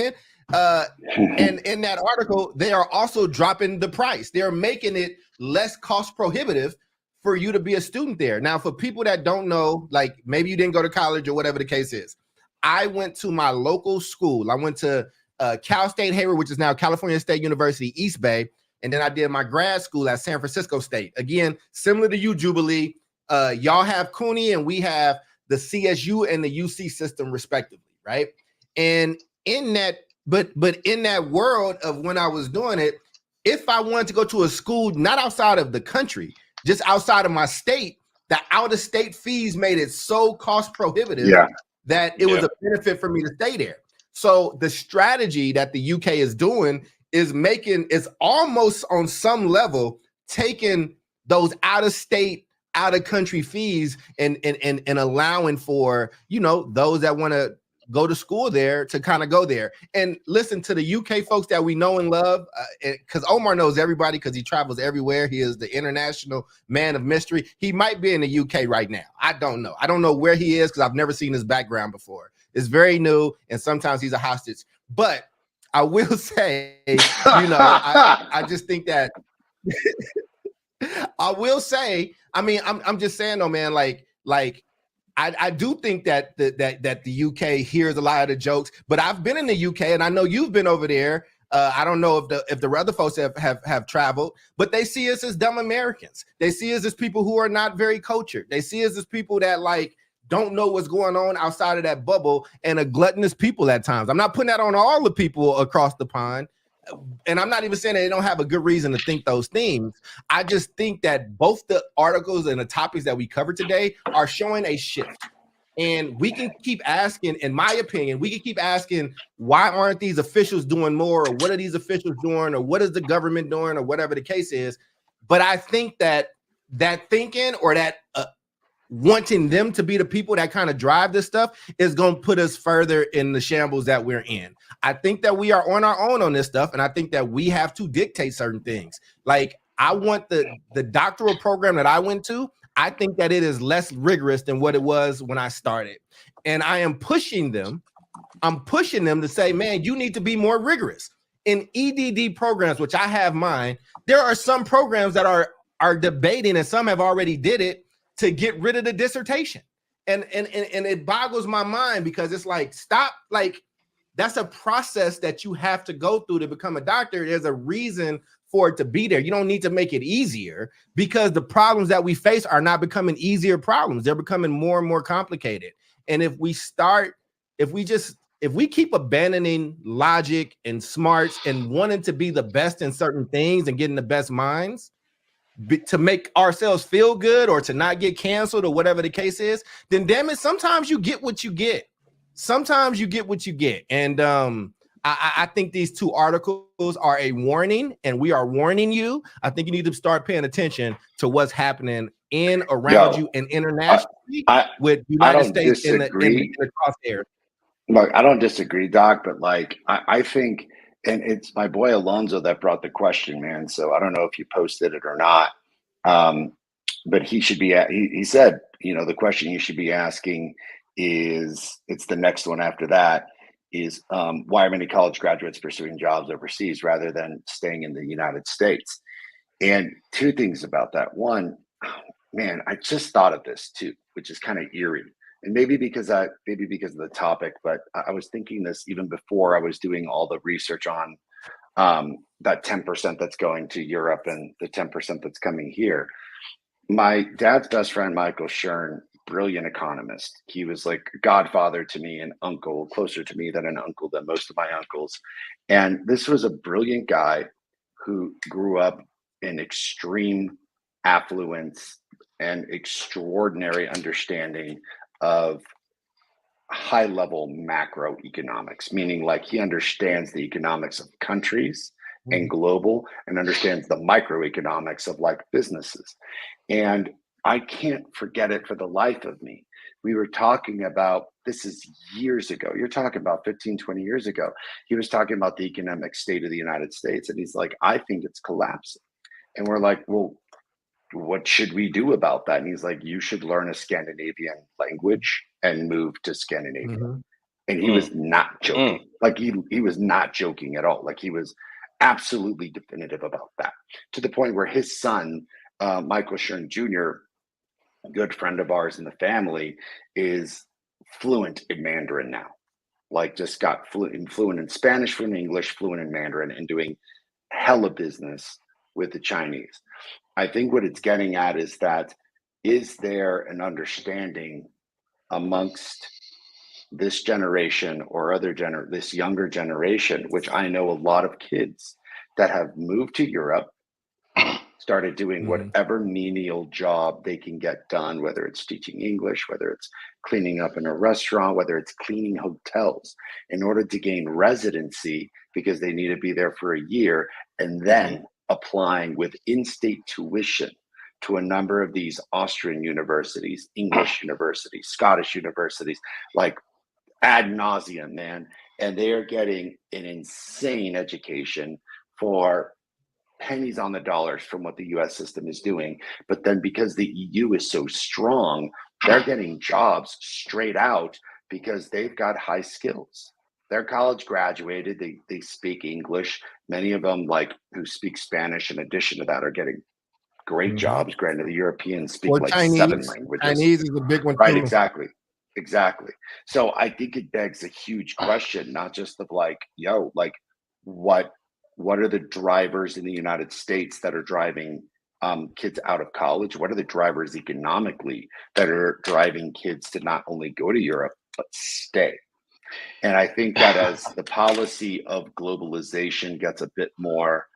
And in that article, they are also dropping the price. They're making it less cost prohibitive for you to be a student there. Now, for people that don't know, like, maybe you didn't go to college or whatever the case is, I went to my local school. I went to Cal State Hayward, which is now California State University, East Bay. And then I did my grad school at San Francisco State. Again, similar to you, Jubilee, y'all have CUNY and we have the CSU and the UC system respectively, right? And in that, but in that world of when I was doing it, if I wanted to go to a school not outside of the country, just outside of my state, the out-of-state fees made it so cost prohibitive that it was a benefit for me to stay there. So the strategy that the UK is doing is almost on some level taking those out-of-state, out-of-country fees and allowing for, you know, those that want to go to school there to kind of go there. And listen to the UK folks that we know and love, because Omar knows everybody because he travels everywhere. He is the international man of mystery. He might be in the UK right now. I don't know. I don't know where he is because I've never seen his background before. It's very new, and sometimes he's a hostage. But I will say, you know, I just think that I will say, I mean, I'm just saying though, man, like I do think that the UK hears a lot of the jokes, but I've been in the UK and I know you've been over there. I don't know if the other folks have traveled, but they see us as dumb Americans. They see us as people who are not very cultured. They see us as people that like don't know what's going on outside of that bubble and are gluttonous people at times. I'm not putting that on all the people across the pond. And I'm not even saying that they don't have a good reason to think those things. I just think that both the articles and the topics that we covered today are showing a shift. And we can keep asking, in my opinion, we can keep asking, why aren't these officials doing more? Or what are these officials doing? Or what is the government doing? Or whatever the case is. But I think that thinking or that wanting them to be the people that kind of drive this stuff is going to put us further in the shambles that we're in. I think that we are on our own on this stuff, and I think that we have to dictate certain things. Like, I want the doctoral program that I went to, I think that it is less rigorous than what it was when I started. And I am pushing them. I'm pushing them to say, man, you need to be more rigorous. In EDD programs, which I have mine, there are some programs that are debating, and some have already did it, to get rid of the dissertation. And it boggles my mind because it's like, stop, like, that's a process that you have to go through to become a doctor. There's a reason for it to be there. You don't need to make it easier because the problems that we face are not becoming easier problems. They're becoming more and more complicated. And if we keep abandoning logic and smarts and wanting to be the best in certain things and getting the best minds, to make ourselves feel good or to not get canceled or whatever the case is, then damn it, sometimes you get what you get. Sometimes you get what you get. And I think these two articles are a warning, and we are warning you. I think you need to start paying attention to what's happening around you and internationally with United States in the crosshairs. Look, I don't disagree, Doc, but like I think, and it's my boy Alonzo that brought the question, man. So I don't know if you posted it or not, but he should be. He said, you know, the question you should be asking is, it's the next one after that, is why are many college graduates pursuing jobs overseas rather than staying in the United States? And two things about that. One, man, I just thought of this too, which is kind of eerie. And maybe because of the topic, but I was thinking this even before I was doing all the research on that 10% that's going to Europe and the 10% that's coming here. My dad's best friend, Michael Schern, brilliant economist. He was like a godfather to me, an uncle, closer to me than an uncle than most of my uncles. And this was a brilliant guy who grew up in extreme affluence and extraordinary understanding of high level macroeconomics, meaning like he understands the economics of countries and global, and understands the microeconomics of like businesses. And I can't forget it for the life of me. We were talking about, this is years ago. You're talking about 15, 20 years ago. He was talking about the economic state of the United States. And he's like, I think it's collapsing. And we're like, well, what should we do about that? And he's like, you should learn a Scandinavian language and move to Scandinavia. Mm-hmm. And he was not joking. Like he was not joking at all. Like he was absolutely definitive about that, to the point where his son, Michael Schern Jr., a good friend of ours in the family, is fluent in Mandarin now. Like just got fluent in Spanish, fluent in English, fluent in Mandarin, and doing hella business with the Chinese. I think what it's getting at is that is there an understanding amongst this generation or this younger generation, which I know a lot of kids that have moved to Europe, started doing whatever menial job they can get done, whether it's teaching English, whether it's cleaning up in a restaurant, whether it's cleaning hotels, in order to gain residency because they need to be there for a year, and then applying with in-state tuition to a number of these Austrian universities, English universities, Scottish universities, like ad nauseum, man. And they are getting an insane education for pennies on the dollars from what the US system is doing. But then because the EU is so strong, they're getting jobs straight out because they've got high skills. They're college graduated, they speak English. Many of them, like, who speak Spanish in addition to that, are getting great jobs. Granted, the Europeans speak or like Chinese. 7 languages. Chinese is a big one, right? too. Exactly. So I think it begs a huge question, not just of like, yo, like, what are the drivers in the United States that are driving kids out of college? What are the drivers economically that are driving kids to not only go to Europe but stay? And I think that as the policy of globalization gets a bit more,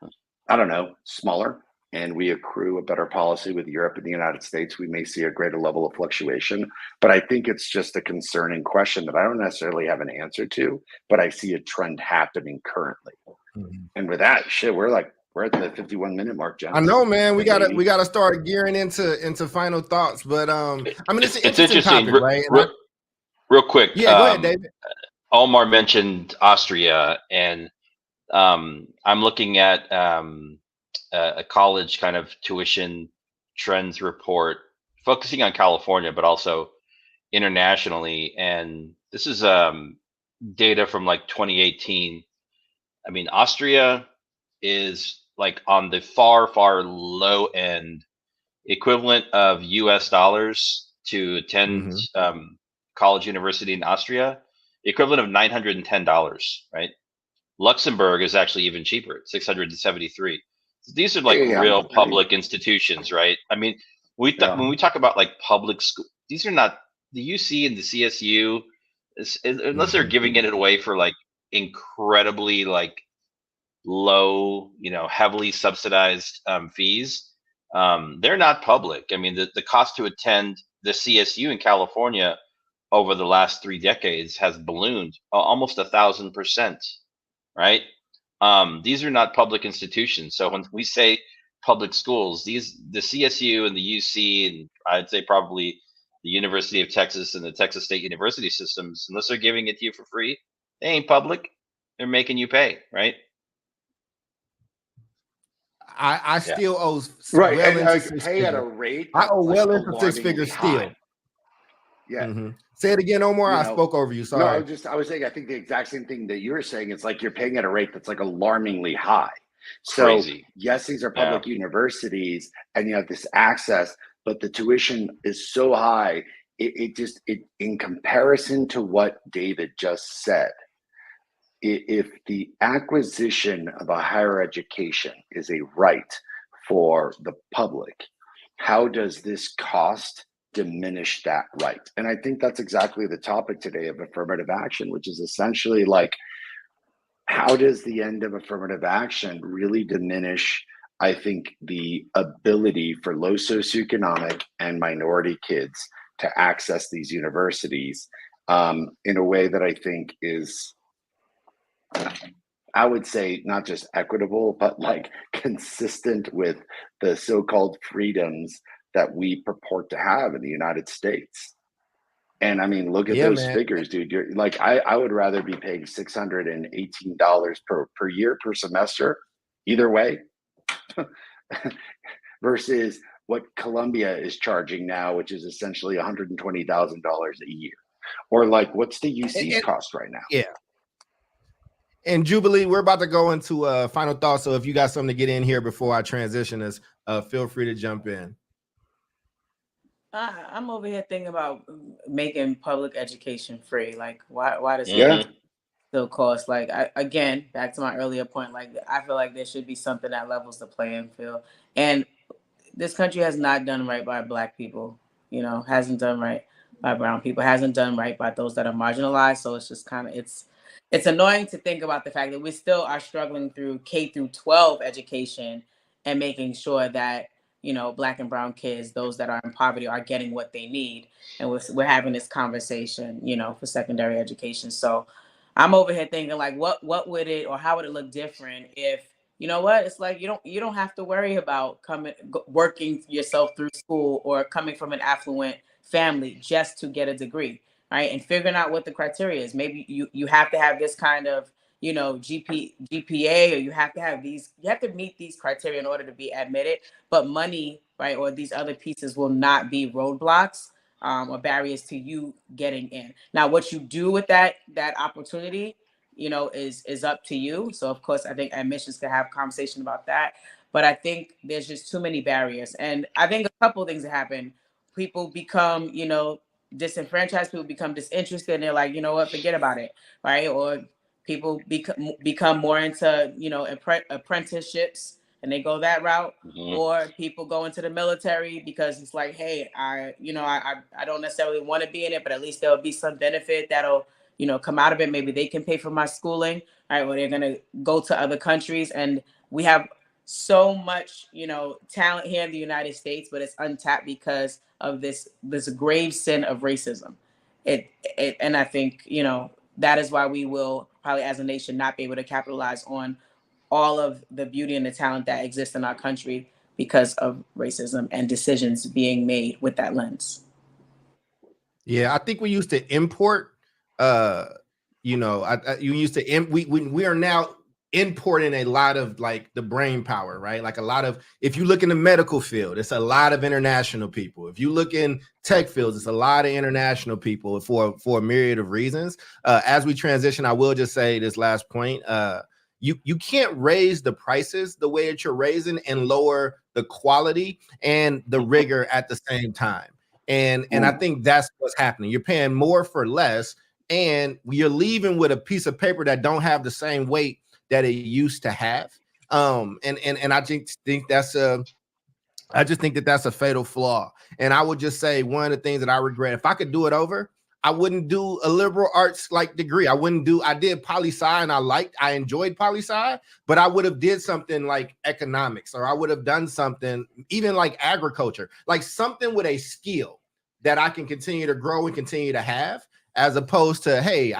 I don't know, smaller, and we accrue a better policy with Europe and the United States, we may see a greater level of fluctuation. But I think it's just a concerning question that I don't necessarily have an answer to, but I see a trend happening currently. And with that, shit, we're at the 51-minute mark, John. I know, man. We gotta start gearing into final thoughts. But I mean, it's an interesting topic, right? Real quick. Yeah, go ahead, David. Omar mentioned Austria, and I'm looking at a college kind of tuition trends report focusing on California, but also internationally. And this is data from like 2018. I mean, Austria is like on the far low end, equivalent of US dollars to attend college university in Austria, the equivalent of $910, right? Luxembourg is actually even cheaper, $673. These are like real public institutions, right? I mean, when we talk about like public school, these are not the UC and the CSU, unless they're giving it away for like incredibly like low, heavily subsidized fees. They're not public. I mean, the cost to attend the CSU in California over the last 3 decades has ballooned almost 1,000%, right? These are not public institutions. So when we say public schools, the CSU and the UC, and I'd say probably the University of Texas and the Texas State University systems, unless they're giving it to you for free, they ain't public. They're making you pay, right? I still owe right, well and into six pay figures. at a rate. I owe like well into 6 figures still. Yeah. Say it again, Omar. I spoke over you. Sorry. No, I was saying, I think the exact same thing that you were saying. It's like you're paying at a rate that's like alarmingly high. So Crazy. Yes, these are public universities and you have this access, but the tuition is so high. It in comparison to what David just said, if the acquisition of a higher education is a right for the public, how does this cost diminish that right? And I think that's exactly the topic today of affirmative action, which is essentially like, how does the end of affirmative action really diminish, I think, the ability for low socioeconomic and minority kids to access these universities in a way that I think is, I would say, not just equitable, but like consistent with the so-called freedoms that we purport to have in the United States. And I mean, look at those figures, dude. You're like, I would rather be paying $618 per year per semester, either way, versus what Columbia is charging now, which is essentially $120,000 a year. Or like, what's the UC's cost right now? Yeah. And Jubilee, we're about to go into final thoughts. So if you got something to get in here before I transition us, feel free to jump in. I'm over here thinking about making public education free. Like, why does it still cost? Like, again, back to my earlier point, like, I feel like there should be something that levels the playing field. And this country has not done right by Black people, hasn't done right by brown people, hasn't done right by those that are marginalized. So it's just kind of, it's annoying to think about the fact that we still are struggling through K through 12 education and making sure that, Black and brown kids, those that are in poverty, are getting what they need. And we're having this conversation, for secondary education. So I'm over here thinking like, what would it, or how would it look different if, it's like you don't have to worry about working yourself through school or coming from an affluent family just to get a degree, right? And figuring out what the criteria is. Maybe you have to have this kind of, GPA, or you have to meet these criteria in order to be admitted. But money, right, or these other pieces will not be roadblocks or barriers to you getting in. Now, what you do with that opportunity, is up to you. So of course, I think admissions could have a conversation about that. But I think there's just too many barriers. And I think a couple of things that happen. People become, disenfranchised, people become disinterested, and they're like, you know what, forget about it, right? Or people become more into, apprenticeships, and they go that route. Mhm. Or people go into the military because it's like, hey, I don't necessarily want to be in it, but at least there'll be some benefit that'll, come out of it. Maybe they can pay for my schooling, right? Or they're going to go to other countries. And we have so much, talent here in the United States, but it's untapped because of this grave sin of racism. And I think, that is why we will probably as a nation not be able to capitalize on all of the beauty and the talent that exists in our country because of racism and decisions being made with that lens. Yeah, I think we used to import. We are now importing a lot of like the brain power, right? Like a lot of, if you look in the medical field, it's a lot of international people. If you look in tech fields, it's a lot of international people for a myriad of reasons. As we transition, I will just say this last point. You can't raise the prices the way that you're raising and lower the quality and the rigor at the same time. And I think that's what's happening. You're paying more for less, and you're leaving with a piece of paper that don't have the same weight that it used to have. And I just think that's a fatal flaw. And I would just say one of the things that I regret, if I could do it over, I wouldn't do a liberal arts like degree. I did poli-sci, and I enjoyed poli-sci, but I would have did something like economics, or I would have done something even like agriculture, like something with a skill that I can continue to grow and continue to have, as opposed to, hey,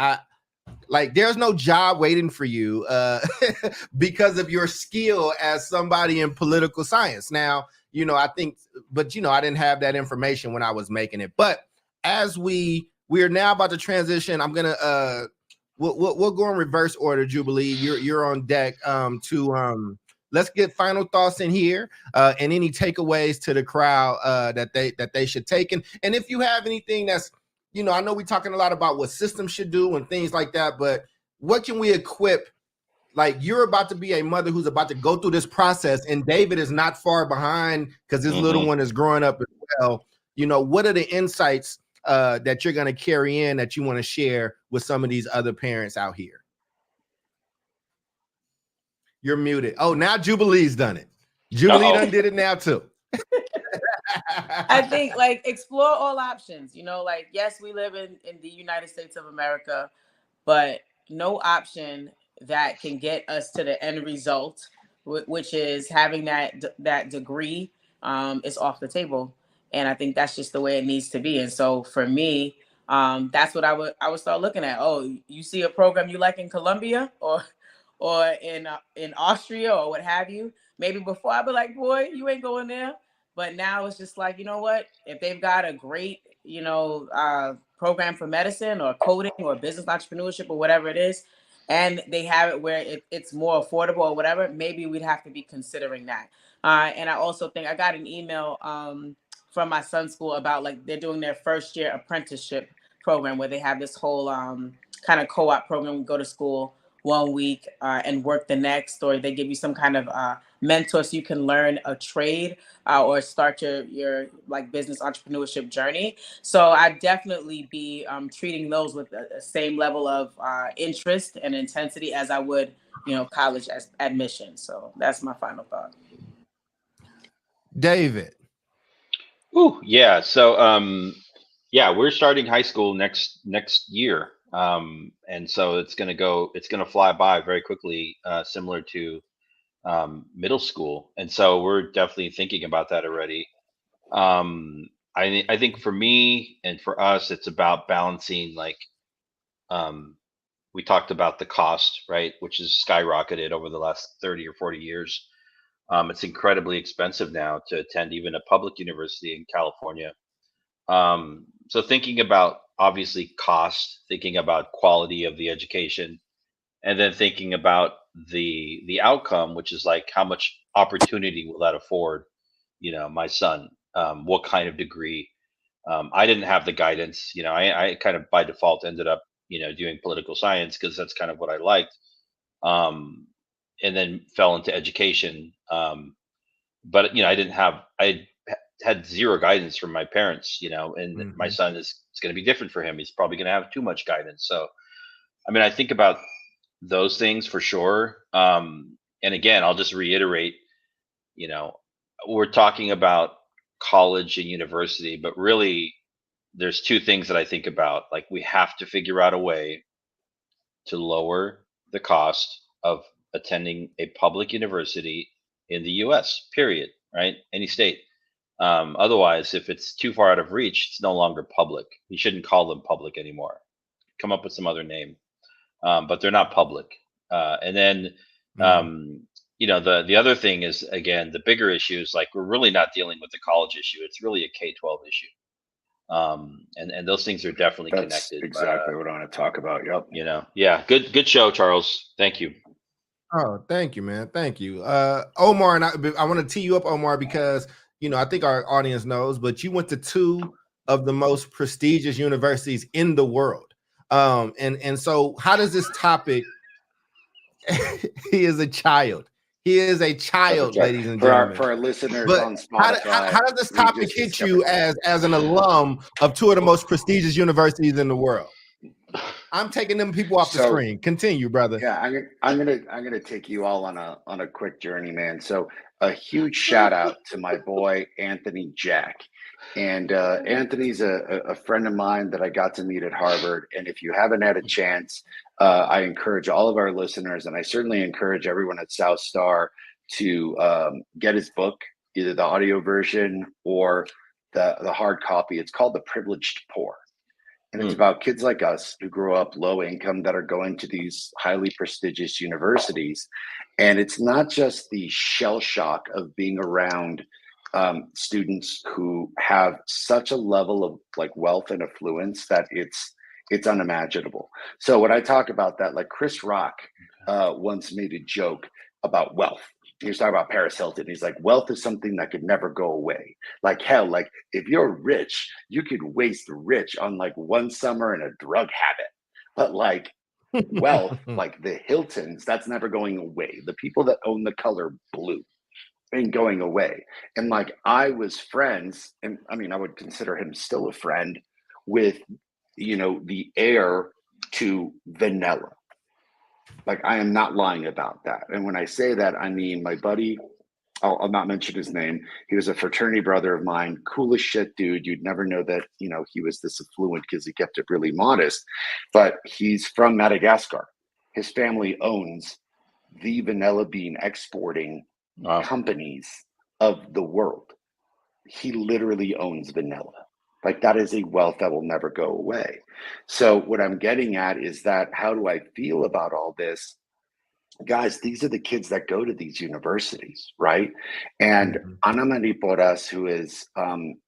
there's no job waiting for you because of your skill as somebody in political science. Now, I think, but I didn't have that information when I was making it. But as we are now about to transition, I'm gonna we'll go in reverse order. Jubilee, you're on deck to let's get final thoughts in here and any takeaways to the crowd that they should take. And if you have anything that's, I know we're talking a lot about what systems should do and things like that, but what can we equip? Like, you're about to be a mother who's about to go through this process, and David is not far behind because his little one is growing up as well. What are the insights that you're going to carry in that you want to share with some of these other parents out here? You're muted. Oh, now Jubilee's done it. Jubilee done did it now too. I think explore all options, yes, we live in the United States of America, but no option that can get us to the end result, which is having that degree, is off the table. And I think that's just the way it needs to be. And so for me, that's what I would start looking at. Oh, you see a program you like in Colombia or in Austria or what have you. Maybe before I'd be like, boy, you ain't going there. But now it's just like, you know what? If they've got a great, program for medicine or coding or business entrepreneurship or whatever it is, and they have it where it's more affordable or whatever, maybe we'd have to be considering that. And I also think I got an email from my son's school about they're doing their first year apprenticeship program where they have this whole kind of co-op program. We go to school 1 week and work the next, or they give you some kind of mentor so you can learn a trade or start your business entrepreneurship journey. So I definitely be treating those with the same level of interest and intensity as I would, college admission. So that's my final thought. David. Ooh, yeah. So, yeah, we're starting high school next year, and so it's gonna fly by very quickly, similar to middle school, and so we're definitely thinking about that already. I think for me and for us, it's about balancing like um, we talked about the cost, right, which has skyrocketed over the last 30 or 40 years. It's incredibly expensive now to attend even a public university in California. So thinking about obviously cost, thinking about quality of the education, and then thinking about the outcome, which is like how much opportunity will that afford, my son, what kind of degree. I didn't have the guidance. I kind of by default ended up, doing political science because that's kind of what I liked. Um, and then fell into education. But I didn't have I had zero guidance from my parents, and my Mhm. son is going to be different for him. He's probably going to have too much guidance. So, I mean, I think about those things for sure. And again, I'll just reiterate, you know, we're talking about college and university, but really there's two things that I think about. Like we have to figure out a way to lower the cost of attending a public university in the US, period, right? Any state. Otherwise, if it's too far out of reach, it's no longer public. You shouldn't call them public anymore. Come up with some other name, but they're not public. And then, Mhm. the other thing is again the bigger issue is like we're really not dealing with the college issue. It's really a K-12 issue, and those things are definitely That's connected. But exactly what I want to talk about. Yep. yeah, good show, Charles. Thank you. Oh, thank you, man. Thank you. Omar, and I want to tee you up, Omar, because I think our audience knows, but you went to two of the most prestigious universities in the world. And so how does this topic he is a child. He is a child, ladies and For gentlemen. our listeners But on how Spotify, does this we topic just hit discovered you that. as an alum of two of the most prestigious universities in the world? I'm taking them people off the So screen. Continue, brother. yeah, I'm gonna take you all on a quick journey, man. So a huge shout out to my boy Anthony Jack. And Anthony's a friend of mine that I got to meet at Harvard. And if you haven't had a chance, I encourage all of our listeners, and I certainly encourage everyone at South Star to get his book, either the audio version or the hard copy. It's called The Privileged Poor. And it's Hmm. about kids like us who grow up low income that are going to these highly prestigious universities. And it's not just the shell shock of being around students who have such a level of like wealth and affluence that it's unimaginable. So when I talk about that, like Chris Rock once made a joke about wealth. He was talking about Paris Hilton. He's like, wealth is something that could never go away. Like hell, like if you're rich, you could waste rich on like one summer and a drug habit. But like wealth, like the Hiltons, that's never going away. The people that own the color blue ain't going away. And like I was friends, and I mean, I would consider him still a friend with, the heir to Vanilla. Like I am not lying about that. And when I say that, I mean my buddy, I'll not mention his name. He was a fraternity brother of mine, cool as shit, dude. You'd never know that, he was this affluent because he kept it really modest. But he's from Madagascar. His family owns the vanilla bean exporting Wow. companies of the world. He literally owns vanilla. Like that is a wealth that will never go away. So what I'm getting at is that how do I feel about all this? Guys, these are the kids that go to these universities, right? And Mhm. Ana Mariporas, who is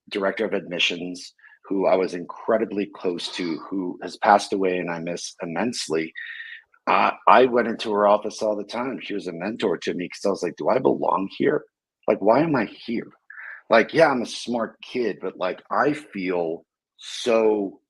director of admissions, who I was incredibly close to, who has passed away and I miss immensely. I went into her office all the time. She was a mentor to me because I was like, do I belong here? Like, why am I here? Like, yeah, I'm a smart kid, but like, I feel so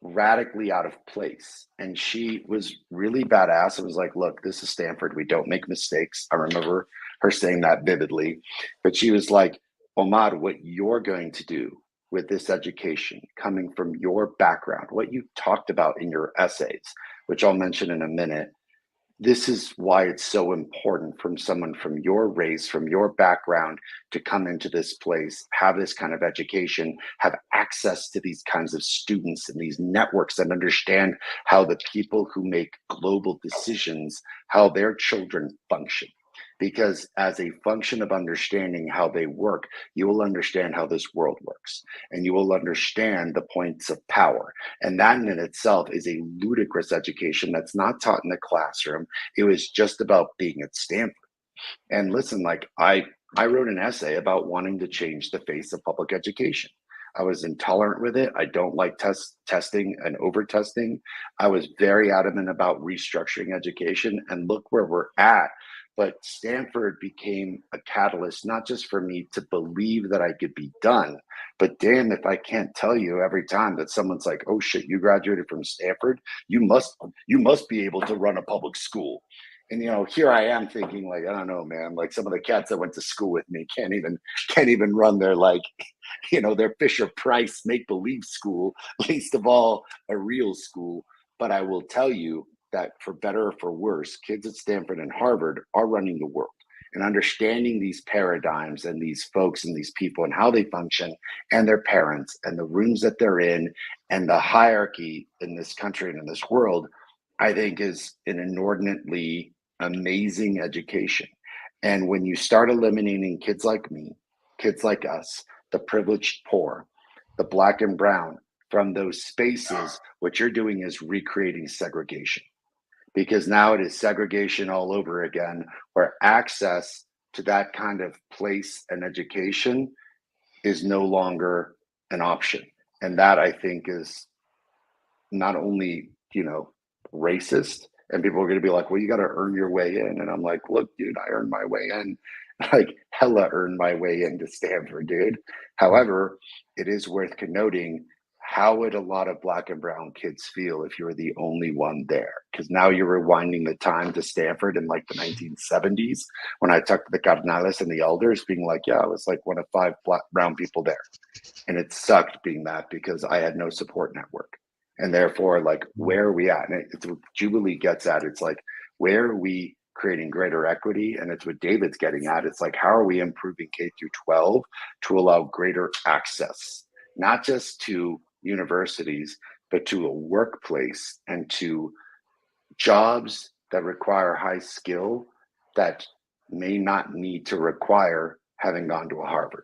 radically out of place. And she was really badass. It was like, look, this is Stanford. We don't make mistakes. I remember her saying that vividly. But she was like, Omar, what you're going to do with this education coming from your background, what you talked about in your essays, which I'll mention in a minute, This is why it's so important from someone from your race, from your background, to come into this place, have this kind of education, have access to these kinds of students and these networks, and understand how the people who make global decisions, how their children function. Because as a function of understanding how they work, you will understand how this world works, and you will understand the points of power. And that in itself is a ludicrous education that's not taught in the classroom. It was just about being at Stanford. And listen, like I wrote an essay about wanting to change the face of public education. I was intolerant with it. I don't like testing and over testing. I was very adamant about restructuring education, and look where we're at. But Stanford became a catalyst, not just for me to believe that I could be done, but damn, if I can't tell you every time that someone's like, oh shit, you graduated from Stanford, you must be able to run a public school. And here I am thinking, like, I don't know, man, like some of the cats that went to school with me can't even run their, like, their Fisher Price make-believe school, least of all a real school. But I will tell you that for better or for worse, kids at Stanford and Harvard are running the world, and understanding these paradigms and these folks and these people and how they function and their parents and the rooms that they're in and the hierarchy in this country and in this world, I think is an inordinately amazing education. And when you start eliminating kids like me, kids like us, the privileged poor, the Black and brown from those spaces, what you're doing is recreating segregation. Because now it is segregation all over again, where access to that kind of place and education is no longer an option. And that, I think, is not only, racist, and people are going to be like, well, you got to earn your way in. And I'm like, look, dude, I earned my way in. Like hella earned my way into Stanford, dude. However, it is worth connoting, how would a lot of Black and brown kids feel if you were the only one there? Because now you're rewinding the time to Stanford in like the 1970s, when I talked to the Cardenales and the elders, being like, yeah, I was like one of 5 brown people there. And it sucked being that, because I had no support network. And therefore, like, where are we at? And it's what Jubilee gets at. It's like, where are we creating greater equity? And it's what David's getting at. It's like, how are we improving K through 12 to allow greater access, not just to universities, but to a workplace and to jobs that require high skill that may not need to require having gone to a Harvard.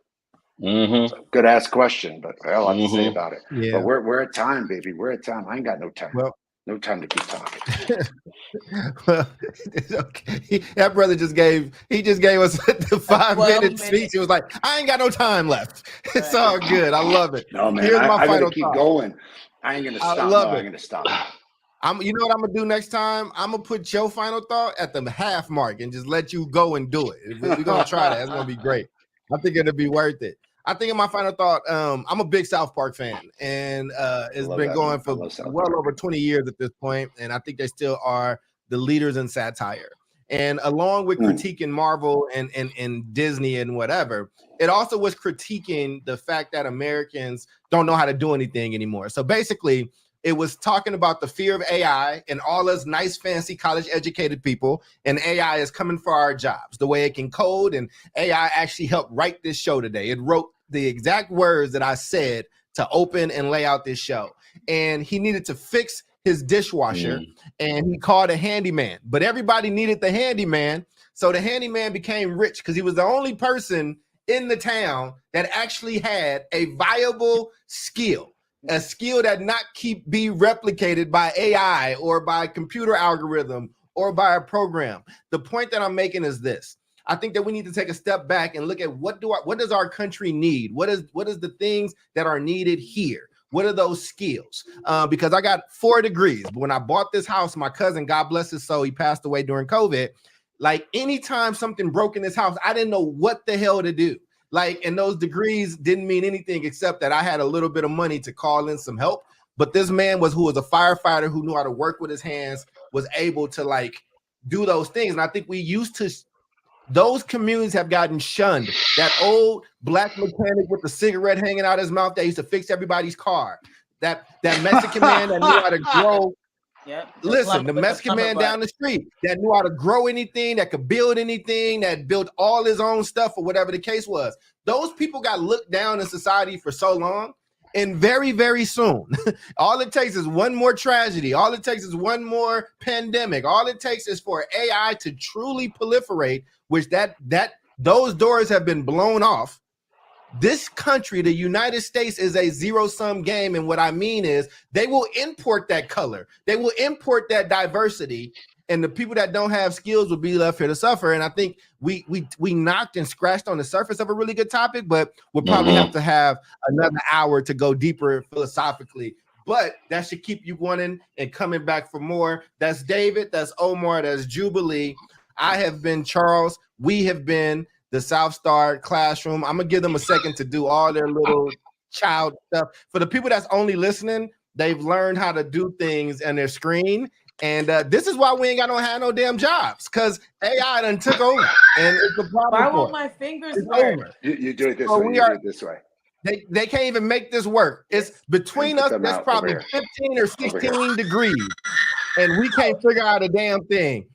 So, good ass question, but I have a lot to say about it. Yeah. But we're at time, baby. We're at time. I ain't got no time. Well, no time to keep talking. Well, okay. That brother just gave us the 5-minute speech. He was like, I ain't got no time left. It's all good. I love it. No, man, I gotta keep going. I ain't gonna stop. I'm gonna stop. You know what I'm gonna do next time? I'm gonna put your final thought at the half mark and just let you go and do it. We're gonna try that. That's gonna be great. I think it'll be worth it. I think in my final thought, I'm a big South Park fan, and it's been going for well over 20 years at this point, and I think they still are the leaders in satire. And along with critiquing Marvel and Disney and whatever, it also was critiquing the fact that Americans don't know how to do anything anymore. So basically, it was talking about the fear of AI and all us nice, fancy, college-educated people, and AI is coming for our jobs, the way it can code, and AI actually helped write this show today. It wrote the exact words that I said to open and lay out this show. And he needed to fix his dishwasher, and he called a handyman. But everybody needed the handyman, so the handyman became rich because he was the only person in the town that actually had a viable skill. A skill that not be replicated by AI or by computer algorithm or by a program. The point that I'm making is this. I think that we need to take a step back and look at what does our country need? What is the things that are needed here? What are those skills? Because I got 4 degrees, but when I bought this house, my cousin, God bless his soul, he passed away during COVID. Like anytime something broke in this house, I didn't know what the hell to do. Like, and those degrees didn't mean anything except that I had a little bit of money to call in some help. But this man who was a firefighter who knew how to work with his hands, was able to like do those things. And I think those communities have gotten shunned. That old black mechanic with the cigarette hanging out his mouth that used to fix everybody's car. That Mexican man that knew how to grow Yep. Listen, the Mexican man down the street that knew how to grow anything, that could build anything, that built all his own stuff or whatever the case was. Those people got looked down in society for so long. And very, very soon, all it takes is one more tragedy. All it takes is one more pandemic. All it takes is for AI to truly proliferate, which those doors have been blown off. This country, the United States, is a zero-sum game. And what I mean is they will import that color. They will import that diversity. And the people that don't have skills will be left here to suffer. And I think we knocked and scratched on the surface of a really good topic, but we'll probably have to have another hour to go deeper philosophically. But that should keep you wanting and coming back for more. That's David. That's Omar. That's Jubilee. I have been Charles. We have been the South Star Classroom. I'm going to give them a second to do all their little child stuff. For the people that's only listening, they've learned how to do things on their screen. And this is why we ain't got no damn jobs, because AI done took over. And it's a problem. Why won't my fingers work? You do it this way. You do it this way. They can't even make this work. It's between us, there's probably 15 or 16 degrees. And we can't figure out a damn thing.